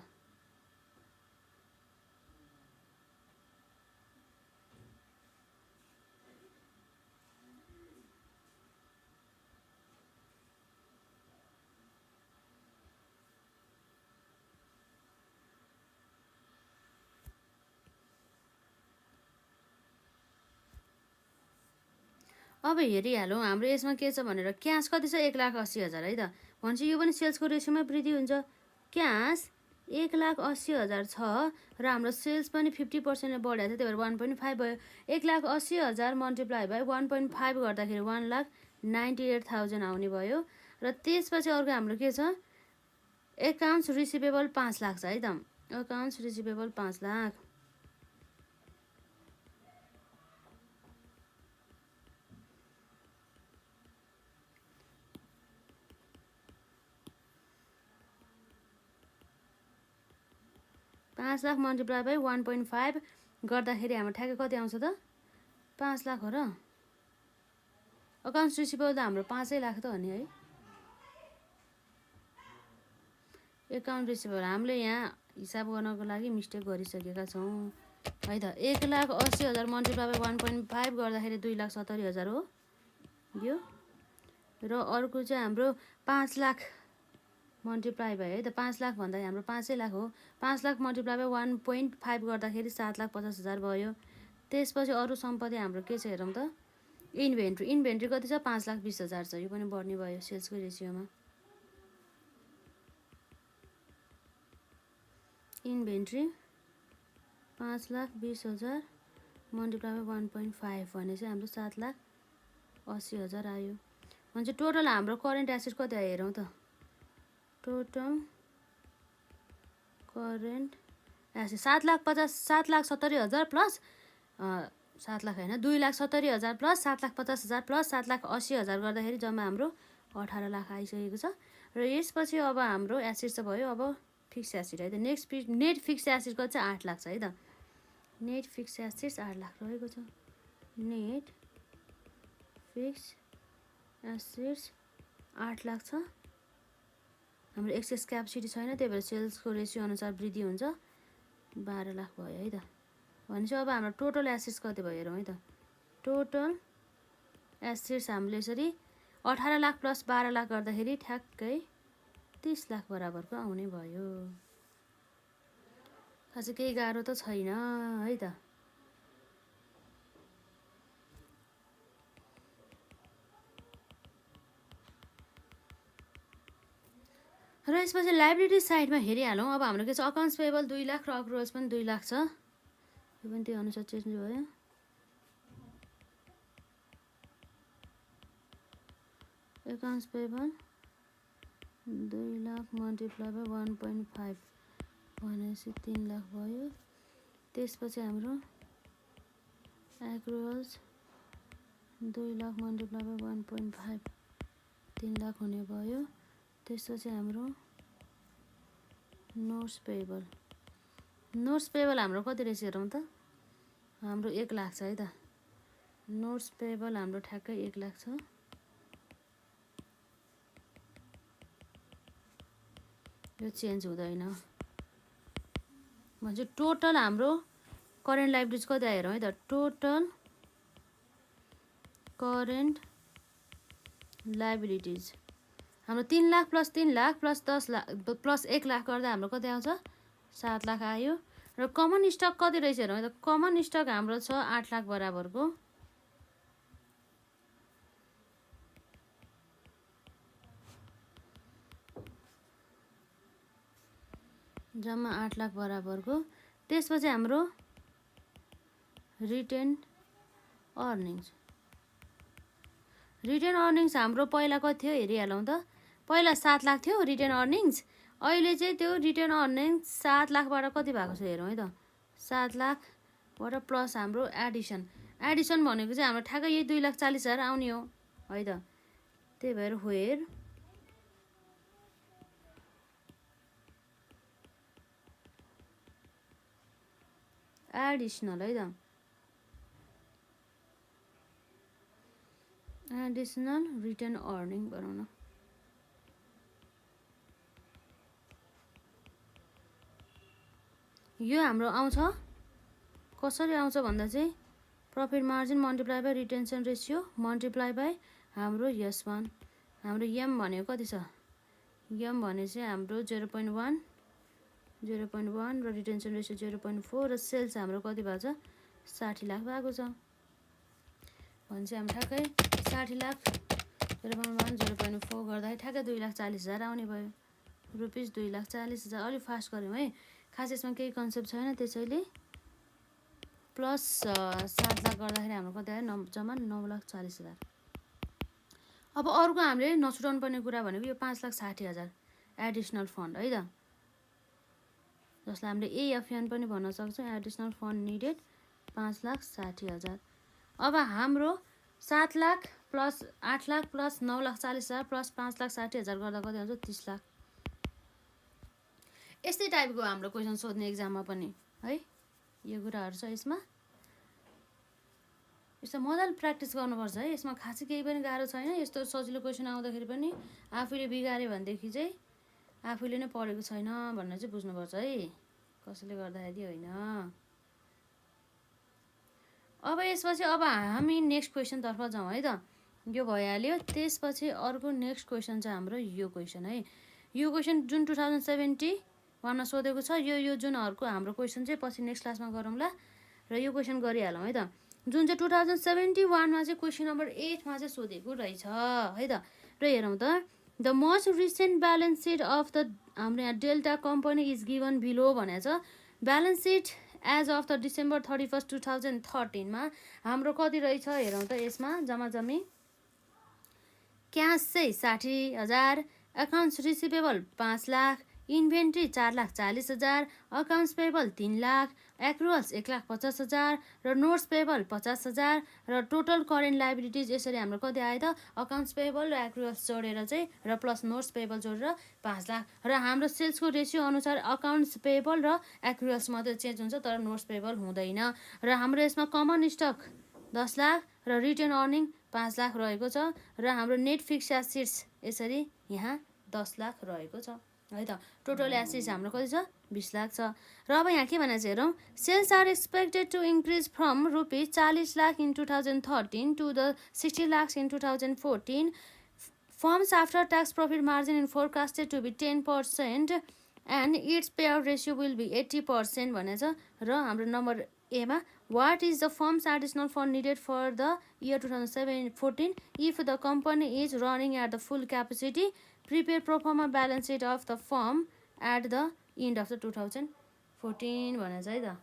Speaker 1: अब हेरिहालौँ हाम्रो यसमा के छ भनेर। क्यास कति छ 1,80,000 है त। भनेपछि यो पनि सेल्सको रेसियोमै वृद्धि हुन्छ। क्यास 1,80,000 छ र हाम्रो सेल्स पनि 50%ले बढाएको थियो, त्यही भएर 1.5 भयो। 1,80,000 मल्टिप्लाई बाई 1.5 गर्दाखेरि 1,98,000 आउने भयो। र त्यसपछि अर्को हाम्रो के छ, एकाउन्ट्स रिसिभेबल 5 लाख छ है त। Accounts receivable 5 lakh. पाँच लाख मल्टिप्लाई बाई 1.5 गर्दाखेरि हाम्रो ठ्याक्कै कति आउँछ त 5 लाख हो र। अकाउन्ट्स रिसिभेबल त हाम्रो 5 लाख त हो नि है। एकाउन्ट रिसिभेबल हामीले यहाँ हिसाब गर्नको लागि मिस्टेक गरिसकेका छौँ है त। 1,80,000 मल्टिप्लाई बाई 1.5 गर्दाखेरि 2,70,000 हो यो। र अर्को चाहिँ हाम्रो 5 लाख मल्टिप्लाई भयो है त। 5 लाख भन्दा हाम्रो 5 लाख हो। 5 लाख मल्टिप्लाई बाई 1.5 गर्दाखेरि 7,50,000 भयो। त्यसपछि अरू सम्पत्ति हाम्रो के छ हेरौँ त। इन्भेन्ट्री। इन्भेन्ट्री कति छ 5,20,000 छ। यो पनि बढ्ने भयो सेल्सको रेसियोमा। इन्भेन्ट्री 5,20,000 मल्टिप्लाई बाई 1.5 भने चाहिँ हाम्रो 7,80,000 आयो। भने चाहिँ टोटल हाम्रो करेन्ट एसेट कति आयो हेरौँ त। Total current asset 7,70,000 plus 7 lakh होइन 2,70,000 प्लस 7,50,000 प्लस 7,80,000 गर्दाखेरि जम्मा हाम्रो 18 लाख आइसकेको छ। र यसपछि अब हाम्रो एसेट चाहिँ भयो अब फिक्स एसेट है त। नेट फिक्स एसेट कति चाहिँ 8 लाख छ है त। नेट फिक्स एसेट्स 8 लाख रहेको छ। नेट फिक्स एसेट्स 8 लाख छ। हाम्रो एक्सेस क्यापेसिटी छैन, त्यही भएर सेल्सको रेसियो अनुसार वृद्धि हुन्छ। 12 लाख भयो है त। भनेपछि अब हाम्रो टोटल एसेट्स कति भयो हेरौँ है त। टोटल एसेट्स हामीले यसरी 18 लाख प्लस 12 लाख गर्दाखेरि ठ्याक्कै 30 लाख बराबरको आउने भयो। खासै केही गाह्रो त छैन है त। र यसपछि लाइबिलिटी साइडमा हेरिहालौँ। अब हाम्रो के छ अकाउन्ट्स पेएबल 2 लाख र अक्रुअल्स पनि 2 लाख छ। यो पनि त्यही अनुसार चेन्ज भयो। Accounts payable 2 lakh multiply by 1.5 भनेपछि 3 लाख भयो। त्यसपछि हाम्रो एक्रुअल्स 2 लाख मल्टिप्लाई बाई 1.5 3 लाख हुने भयो। त्यसपछि हाम्रो नोट्स पेएबल। नोट्स पेएबल हाम्रो कति रहेछ हेरौँ त। हाम्रो 1 लाख छ है त। नोट्स पेएबल हाम्रो ठ्याक्कै 1 लाख छ। यो चेन्ज हुँदैन। भन्छ टोटल हाम्रो करेन्ट लाइबिलिटिज कति आयो हेरौँ है त। टोटल करेन्ट लाइबिलिटिज हाम्रो 3 lakh plus 3 lakh plus 10 lakh plus 1 lakh गर्दा हाम्रो कति आउँछ 7 लाख आयो। र कमन स्टक कति रहेछ हेरौँ त। कमन स्टक हाम्रो छ 8 लाख बराबरको। जम्मा 8 लाख बराबरको। त्यसपछि हाम्रो रिटेन अर्निङ्स। रिटेन अर्निङ्स हाम्रो पहिला कति थियो हेरिहालौँ त। पहिला 7 लाख थियो रिटेन अर्निङ्स। अहिले चाहिँ त्यो रिटेन अर्निङ्स 7 लाखबाट कति भएको छ हेरौँ है त। 7 लाखबाट प्लस हाम्रो एडिसन एडिसन भनेको चाहिँ हाम्रो ठ्याक्कै यही 2,40,000 आउने हो है त। त्यही भएर वेयर एडिसनल है त, एडिसनल रिटर्न अर्निङ बनाउन। यो हाम्रो आउँछ कसरी आउँछ भन्दा चाहिँ profit margin multiply by retention ratio multiply by हाम्रो S1, हाम्रो एम भनेको कति छ, एम भने चाहिँ हाम्रो 0.1 र रिटेन्सन रेसियो 0.4 र सेल्स हाम्रो कति भएको छ 60 लाख भएको छ भने चाहिँ हामी ठ्याक्कै 60 लाख 0.1 0.4 गर्दाखेरि ठ्याक्कै 2,40,000 आउने भयो, रुपिस 2,40,000। अलिक फास्ट गऱ्यौँ है, खास यसमा केही कन्सेप्ट छैन, त्यसैले प्लस 7 लाख गर्दाखेरि हाम्रो कति आयो जम्मा 9,40,000। अब अर्को हामीले नछुटाउनु पर्ने कुरा भनेको यो 5,60,000 एडिसनल फन्ड है त, जसलाई हामीले एएफएन पनि भन्न सक्छौँ, एडिसनल फन्ड निडेड 5,60,000। अब हाम्रो 7 lakh plus 8 lakh plus 9,40,000 plus 5,60,000 गर्दा कति आउँछ 30 लाख। यस्तै टाइपको हाम्रो क्वेसन सोध्ने एक्जाममा पनि है, यो कुराहरू छ यसमा। यस्तो मजाले प्र्याक्टिस गर्नुपर्छ है, यसमा खासै केही पनि गाह्रो छैन। यस्तो सजिलो क्वेसन आउँदाखेरि पनि आफूले बिगाऱ्यो भनेदेखि चाहिँ आफूले नै पढेको छैन भनेर चाहिँ बुझ्नुपर्छ है, कसैले गर्दाखेरि होइन। अब यसपछि अब हामी नेक्स्ट क्वेसनतर्फ जाउँ है त, यो भइहाल्यो। त्यसपछि अर्को नेक्स्ट क्वेसन चाहिँ हाम्रो यो क्वेसन है, यो क्वेसन जुन 2071मा सोधेको छ, यो जुनहरूको हाम्रो क्वेसन चाहिँ पछि नेक्स्ट क्लासमा गरौँला र यो क्वेसन गरिहालौँ है त। जुन चाहिँ 2071मा चाहिँ क्वेसन नम्बर 8मा चाहिँ सोधेको रहेछ है त। र हेरौँ त, the most recent balance sheet of the हाम्रो यहाँ Delta company is given below भनेको छ। Balance sheet as of the December 31, 2013मा हाम्रो कति रहेछ हेरौँ त। यसमा जम्मा जम्मी क्यास चाहिँ 60,000, accounts receivable 5 lakh, inventory 4,40,000, accounts payable 3 lakh, accruals 1,50,000 र नोट्स पेबल 50,000 र टोटल करेन्ट लाइबिलिटिज यसरी हाम्रो कति आयो त, अकाउन्ट्स पेबल र एक्रुअल्स जोडेर चाहिँ र प्लस नोट्स पेबल जोडेर 5 लाख। र हाम्रो सेल्सको रेसियो अनुसार अकाउन्ट्स पेबल र एक्रुअल्स मात्रै चेन्ज हुन्छ तर नोट्स पेबल हुँदैन। र हाम्रो यसमा कमन स्टक 10 लाख र रिटर्न अर्निङ 5 लाख रहेको छ र हाम्रो नेट फिक्स एसेट्स यसरी यहाँ 10 लाख रहेको छ है त। टोटल एसेट्स हाम्रो कति छ 20 लाख छ। र अब यहाँ के भनेको छ हेरौँ, sales are expected to increase from rupees 40 lakh in 2013 to the 60 lakh in 2014। Firm's after tax profit margin in forecasted to be 10% and its pay out ratio will be 80% भनेको छ। र हाम्रो नम्बर एमा what is the firm's additional fund needed for the year 2014 if the company is running at the full capacity, prepare proforma balance sheet of the firm at the end of the 2014 भनेको छ है त।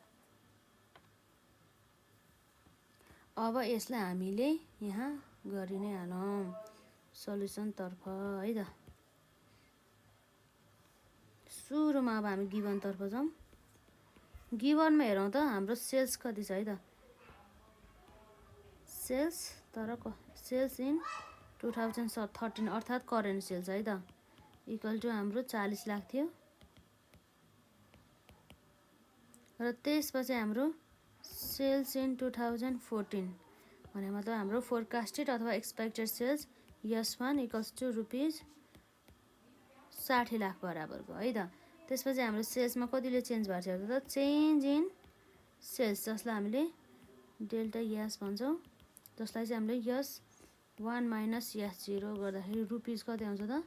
Speaker 1: अब यसलाई हामीले यहाँ गरि नै हालौँ सल्युसनतर्फ है त। सुरुमा अब हामी गिभनतर्फ जाउँ। गिभनमा हेरौँ त हाम्रो सेल्स कति छ है त, सेल्स तर सेल्स इन 2013 अर्थात् करेन्ट सेल्स है त इक्वल टु हाम्रो 40 लाख थियो। र त्यसपछि हाम्रो सेल्स इन 2014 भने मतलब हाम्रो फोरकास्टेड अथवा expected sales S1 equals to rupees 60 lakh बराबरको है त। त्यसपछि हाम्रो सेल्समा कतिले चेन्ज भएको छ त, चेन्ज इन सेल्स जसलाई हामीले डेल्टा यस भन्छौँ, जसलाई चाहिँ हामीले S1 माइनस S0 गर्दाखेरि रुपिस कति आउँछ त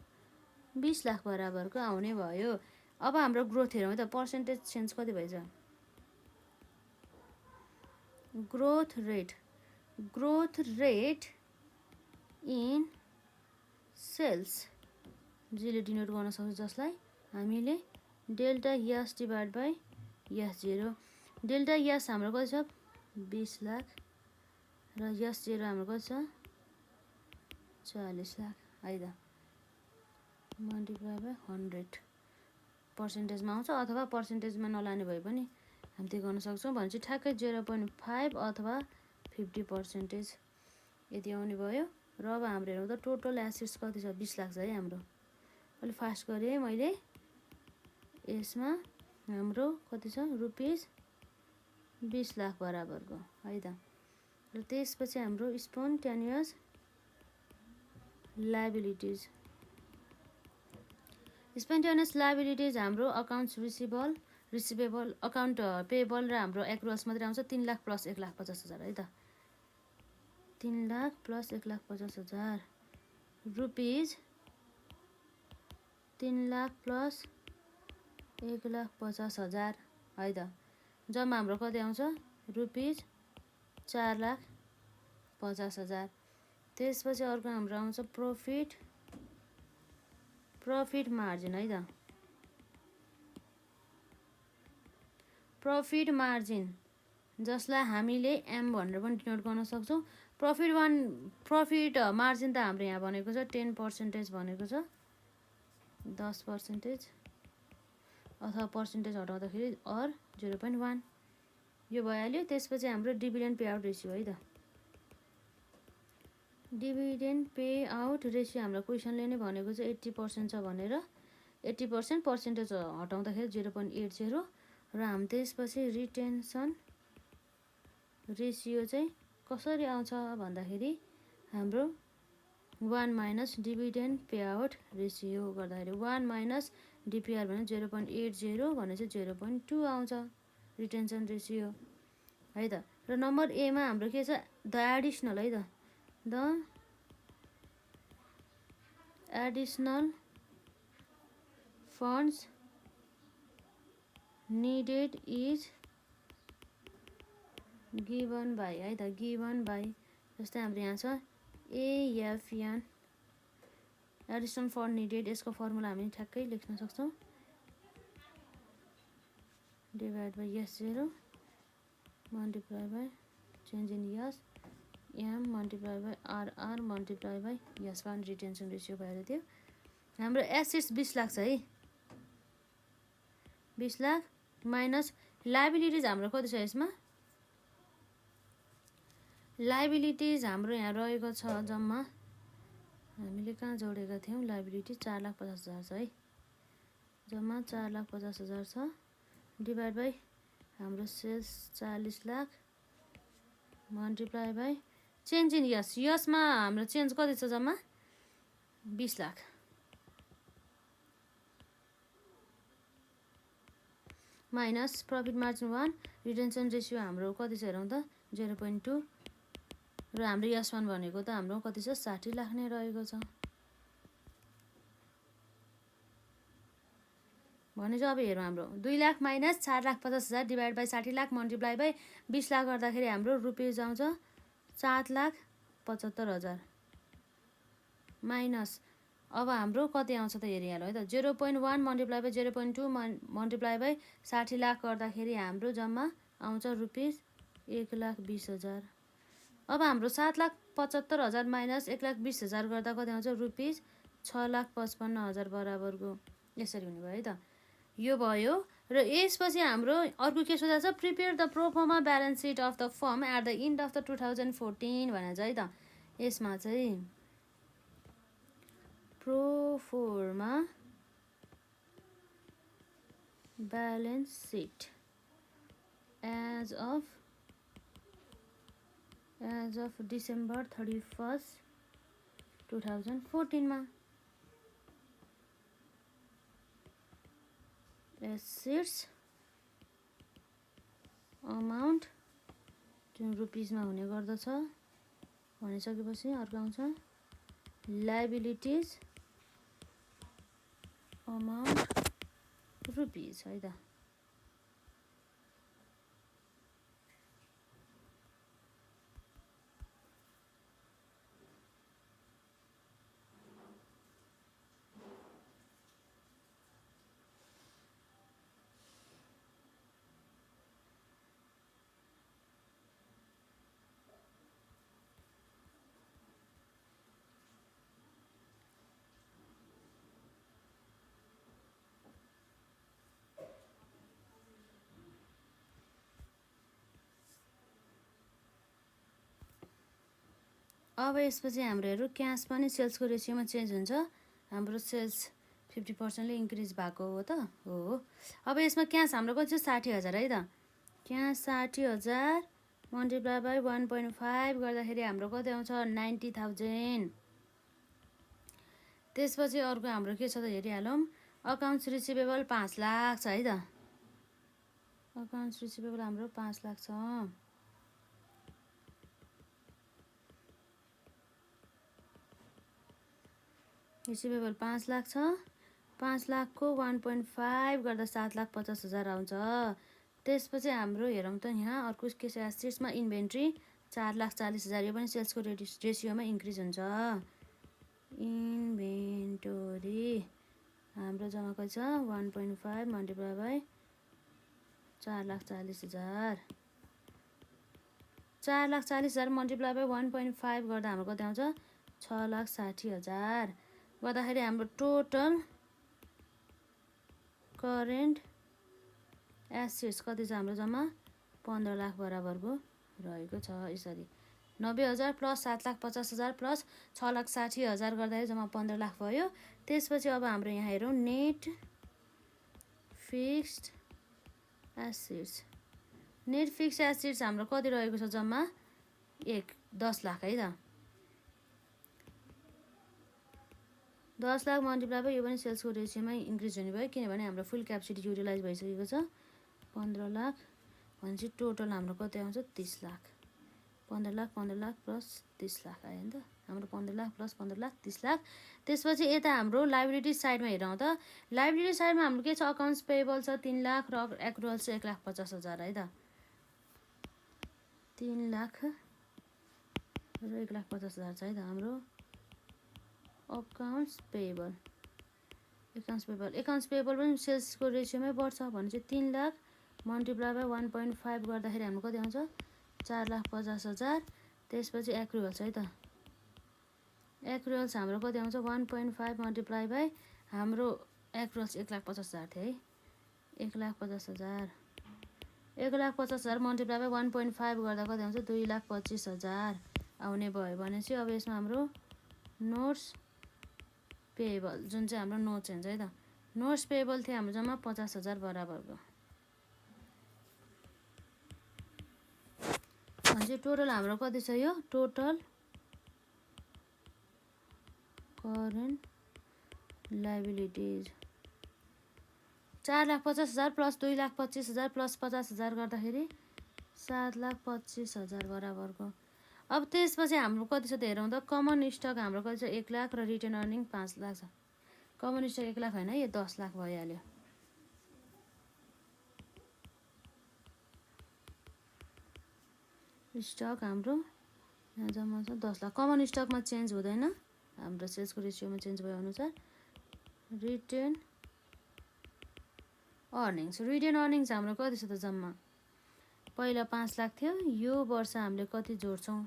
Speaker 1: 20 लाख बराबरको आउने भयो। अब हाम्रो ग्रोथ हेरौँ है त, पर्सेन्टेज चेन्ज कति भएछ, ग्रोथ रेट इन सेल्स जीले डिनोट गर्न सक्छौँ, जसलाई हामीले delta S divide by S0। Delta S हाम्रो कति छ 20 लाख र S0 हाम्रो कति छ 40 लाख है त, मल्टिप्लाई बाई 100 पर्सेन्टेजमा आउँछ अथवा पर्सेन्टेजमा नलाने भए पनि हामी त्यो गर्न सक्छौँ। भनेपछि ठ्याक्कै 0.5 अथवा 50% यति आउने भयो। र अब हाम्रो हेरौँ त टोटल एसेट्स कति छ, 20 लाख छ है हाम्रो। अलि फास्ट गरेँ मैले। यसमा हाम्रो कति छ, रुपिस 20 लाख बराबरको है त। र त्यसपछि हाम्रो स्पोन्टेनियस लायबिलिटिज। स्पोन्टेनियस लायबिलिटिज हाम्रो अकाउन्ट्स रिसिभेबल अकाउन्ट पेएबल र हाम्रो एक्रुअल्स मात्रै आउँछ। 3 लाख प्लस 1,50,000 है त। 3 lakh plus 1,50,000 rupees 3 lakh plus 1,50,000 है त। जम्मा हाम्रो कति आउँछ, रुपिज 4,50,000। त्यसपछि अर्को हाम्रो आउँछ प्रॉफिट मार्जिन है त। प्रॉफिट मार्जिन जसलाई हामीले एम भनेर पनि डिनोट गर्न सक्छौँ। प्रॉफिट मार्जिन त हाम्रो यहाँ भनेको छ 10% भनेको छ, 10% अथवा पर्सेन्टेज हटाउँदाखेरि और 0.1 यो भइहाल्यो। त्यसपछि हाम्रो डिभिडेन्ड पे आउट रेसियो है त। डिभिडेन्ड पे आउट रेसियो हाम्रो क्वेसनले नै भनेको छ 80% छ भनेर। 80% पर्सेन्टेज हटाउँदाखेरि 0.80 र हामी त्यसपछि रिटेन्सन रेसियो चाहिँ कसरी आउँछ भन्दाखेरि हाम्रो 1 minus dividend pay out ratio गर्दाखेरि 1 माइनस डिपिआर भने 0.80 भने चाहिँ 0.2 आउँछ रिटेन्सन रेसियो है त। र नम्बर एमा हाम्रो के छ, द एडिसनल है त। The additional funds needed is given by है त, given by। जस्तै हाम्रो यहाँ छ एएफएन एडिसनल फन्ड निडेड। यसको फर्मुला हामी ठ्याक्कै लेख्न सक्छौँ, divide by S0 multiply by change in S M multiply by RR multiply by S1 retention ratio भएर थियो। हाम्रो एसेट्स 20 लाख छ है, 20 लाख माइनस लायबिलिटिज हाम्रो कति छ यसमा। लायबिलिटिज हाम्रो यहाँ रहेको छ जम्मा, हामीले कहाँ जोडेका थियौँ, लायबिलिटिज 4,50,000 छ है। जम्मा 4,50,000 छ डिभाइड बाई हाम्रो sales 40 lakh multiply by change in यसमा हाम्रो चेन्ज कति छ, जम्मा 20 lakh minus profit margin 1 retention ratio हाम्रो कति छ हेरौँ त 0.2 र हाम्रो S1 भनेको त हाम्रो कति छ 60 लाख नै रहेको छ। भने चाहिँ अब हेरौँ हाम्रो 2 lakh minus 4,50,000 divide by 60 lakh multiply by 20 lakh गर्दाखेरि हाम्रो रुपिज आउँछ 7,75,000 माइनस अब हाम्रो कति आउँछ त हेरिहाल्नु है त। 0.1 multiply by 0.2 multiply by 60 lakh गर्दाखेरि हाम्रो जम्मा आउँछ रुपिज 1,20,000। अब हाम्रो 7,75,000 माइनस 1,20,000 गर्दा कति आउँछ रुपिज 6,55,000 बराबरको यसरी हुने भयो है त। यो भयो र यसपछि हाम्रो अर्को के सोधा छ, prepare the proforma balance sheet of the firm at the end of the 2014 भनेर चाहिँ है त। यसमा चाहिँ proforma balance sheet as of December 31, 2014 मा एसेट्स अमाउन्ट जुन रुपिजमा हुने गर्दछ भनिसकेपछि अर्को आउँछ लायबिलिटिज अमाउन्ट रुपिज है त। अब यसपछि हाम्रो हेरौँ क्यास पनि सेल्सको रेसियोमा चेन्ज हुन्छ। हाम्रो सेल्स 50%ले इन्क्रिज भएको हो त हो। अब यसमा क्यास हाम्रो कति छ 60,000 है त। क्यास 60,000 मल्टिप्लाई बाई 1.5 गर्दाखेरि हाम्रो कति आउँछ 90,000। त्यसपछि अर्को हाम्रो के छ त हेरिहालौँ। अकाउन्ट्स रिसिभेबल 5 लाख छ है त। अकाउन्ट्स रिसिभेबल हाम्रो 5 लाख छ। रिसिभेबल 5 लाख छ। 5 लाखको 1.5 गर्दा 7,50,000 आउँछ। त्यसपछि हाम्रो हेरौँ त यहाँ अर्को के छ एसेट्समा इन्भेन्ट्री 4,40,000 यो पनि सेल्सको रेसियोमा इन्क्रिज हुन्छ। इन्भेन्टोरी हाम्रो जम्मा कति छ 1.5 मल्टिप्लाई बाई 4,40,000। 4,40,000 मल्टिप्लाई बाई 1.5 गर्दा हाम्रो कति आउँछ 6,60,000 गर्दाखेरि हाम्रो टोटल करेन्ट एसेट्स कति छ हाम्रो जम्मा 15 लाख बराबरको रहेको छ। यसरी 90,000 प्लस 7,50,000 प्लस 6,60,000 गर्दाखेरि जम्मा 15 लाख भयो। त्यसपछि अब हाम्रो यहाँ हेरौँ net fixed assets. Net fixed assets हाम्रो कति रहेको छ जम्मा 10 लाख है त। 10 लाख मल्टिप्लाई बाई यो पनि सेल्सको रेसियोमा इन्क्रिज हुने भयो किनभने हाम्रो फुल क्यापेसिटी युटिलाइज भइसकेको छ 15 लाख भनेपछि टोटल हाम्रो कति आउँछ 30 लाख। 15 लाख प्लस 30 लाख आयो नि त हाम्रो 15 लाख प्लस 15 लाख 30 लाख। त्यसपछि यता हाम्रो लाइबिलिटी साइडमा हेरौँ त। लाइबिलिटी साइडमा हाम्रो के छ अकाउन्ट्स पेएबल छ 3 लाख र एक्रुअल छ 1,50,000 है त। 3 लाख र 1,50,000 छ है त हाम्रो अकाउन्ट्स पेएबल। एकाउन्ट्स पेएबल पनि सेल्सको रेसियोमै बढ्छ भने चाहिँ 3 लाख मल्टिप्लाई बाई 1.5 गर्दाखेरि हाम्रो कति आउँछ 4,50,000। त्यसपछि एक्रुअल्स है त। एक्रुअल्स हाम्रो कति आउँछ 1.5 मल्टिप्लाई बाई हाम्रो एक्रुअल्स 1,50,000 थियो है 1,50,000। 1,50,000 मल्टिप्लाई बाई 1.5 गर्दा कति आउँछ 2,25,000 आउने भयो भनेपछि अब यसमा हाम्रो नोट्स पेएबल जुन चाहिँ हाम्रो नोट्स हुन्छ है त। नोट्स पेएबल थियो हाम्रो जम्मा 50,000 बराबरको। भनेपछि टोटल हाम्रो कति छ यो total current liabilities 4,50,000 plus 2,25,000 plus 50,000 गर्दाखेरि 7,25,000 बराबरको। अब त्यसपछि हाम्रो कति छ त हेरौँ त। कमन स्टक हाम्रो कति छ 1 लाख र रिटेन अर्निङ 5 लाख छ। कमन स्टक 1 लाख होइन यो 10 लाख भइहाल्यो। स्टक हाम्रो यहाँ जम्मा छ 10 लाख। कमन स्टकमा चेन्ज हुँदैन हाम्रो सेल्सको रेसियोमा चेन्ज भयो अनुसार। रिटेन अर्निङ्स हाम्रो कति छ त जम्मा पहिला 5 लाख थियो। यो वर्ष हामीले कति जोड्छौँ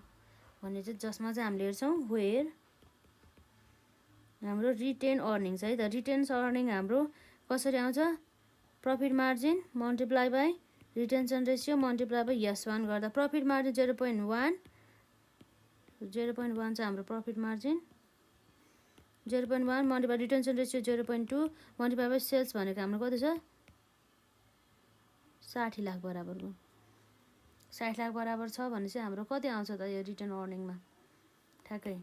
Speaker 1: भने चाहिँ जसमा चाहिँ हामीले हेर्छौँ वेयर हाम्रो रिटेन अर्निङ्स है त। रिटेन अर्निङ हाम्रो कसरी आउँछ profit margin multiply by retention ratio multiply by S1 गर्दा प्रफिट मार्जिन 0.1 छ हाम्रो profit margin 0.1 multiply retention ratio 0.2 multiply by sales भनेको हाम्रो कति छ 60 लाख बराबरको। 60 लाख बराबर छ भने चाहिँ हाम्रो कति आउँछ त यो रिटर्न अर्निङमा ठ्याक्कै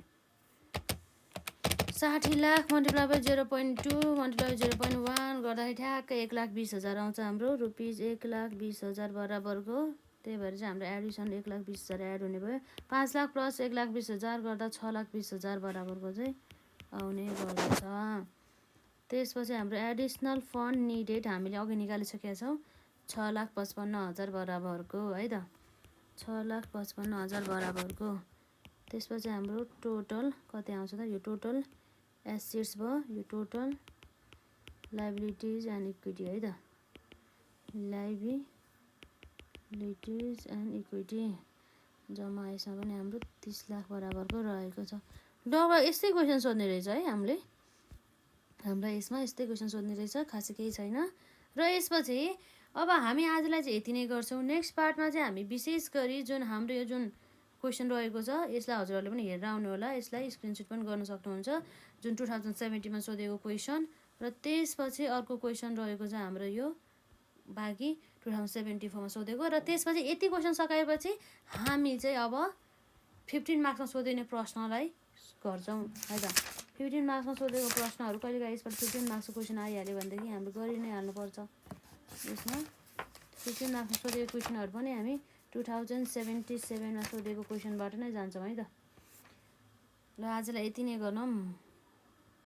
Speaker 1: 60 lakh multiply by 0.2 multiply by 0.1 गर्दाखेरि ठ्याक्कै 1,20,000 आउँछ हाम्रो रुपिज 1,20,000 बराबरको। त्यही भएर चाहिँ हाम्रो एडिसन 1,20,000 एड हुने भयो। 5 लाख प्लस 1,20,000 गर्दा 6,20,000 बराबरको चाहिँ आउने गर्दछ। त्यसपछि हाम्रो एडिसनल फन्ड निडेड हामीले अघि निकालिसकेका छौँ 6,55,000 बराबरको है त 6,55,000 बराबरको। त्यसपछि हाम्रो टोटल कति आउँछ त यो टोटल एसेट्स भयो यो टोटल लाइबिलिटिज एन्ड इक्विटी है त लाइबिलिटिज एन्ड इक्विटी जम्मा यसमा पनि हाम्रो 30 लाख बराबरको रहेको छ। डबल यस्तै क्वेसन सोध्ने रहेछ है हामीलाई यसमा यस्तै क्वेसन सोध्ने रहेछ खासै केही छैन। र यसपछि अब हामी आजलाई चाहिँ यति नै गर्छौँ। नेक्स्ट पार्टमा चाहिँ हामी विशेष गरी जुन हाम्रो यो जुन क्वेसन रहेको छ। यसलाई हजुरहरूले पनि हेरेर आउनु होला। यसलाई स्क्रिनसट पनि गर्न सक्नुहुन्छ, जुन 2070मा सोधेको क्वेसन। र त्यसपछि अर्को क्वेसन रहेको छ हाम्रो यो बाँकी 2074मा सोधेको। र त्यसपछि यति क्वेसन सकाएपछि हामी चाहिँ अब 15 मार्क्समा सोधिने प्रश्नलाई गर्छौँ है त। 15 मार्क्समा सोधेको प्रश्नहरू कहिलेकाहीँ यसबाट 15 मार्क्सको क्वेसन आइहाल्यो भनेदेखि हाम्रो गरि नै हाल्नुपर्छ। यसमा 15 मार्क्समा सोधेको क्वेसनहरू पनि हामी 2077मा सोधेको क्वेसनबाट नै जान्छौँ है त। ल आजलाई यति नै गरौँ।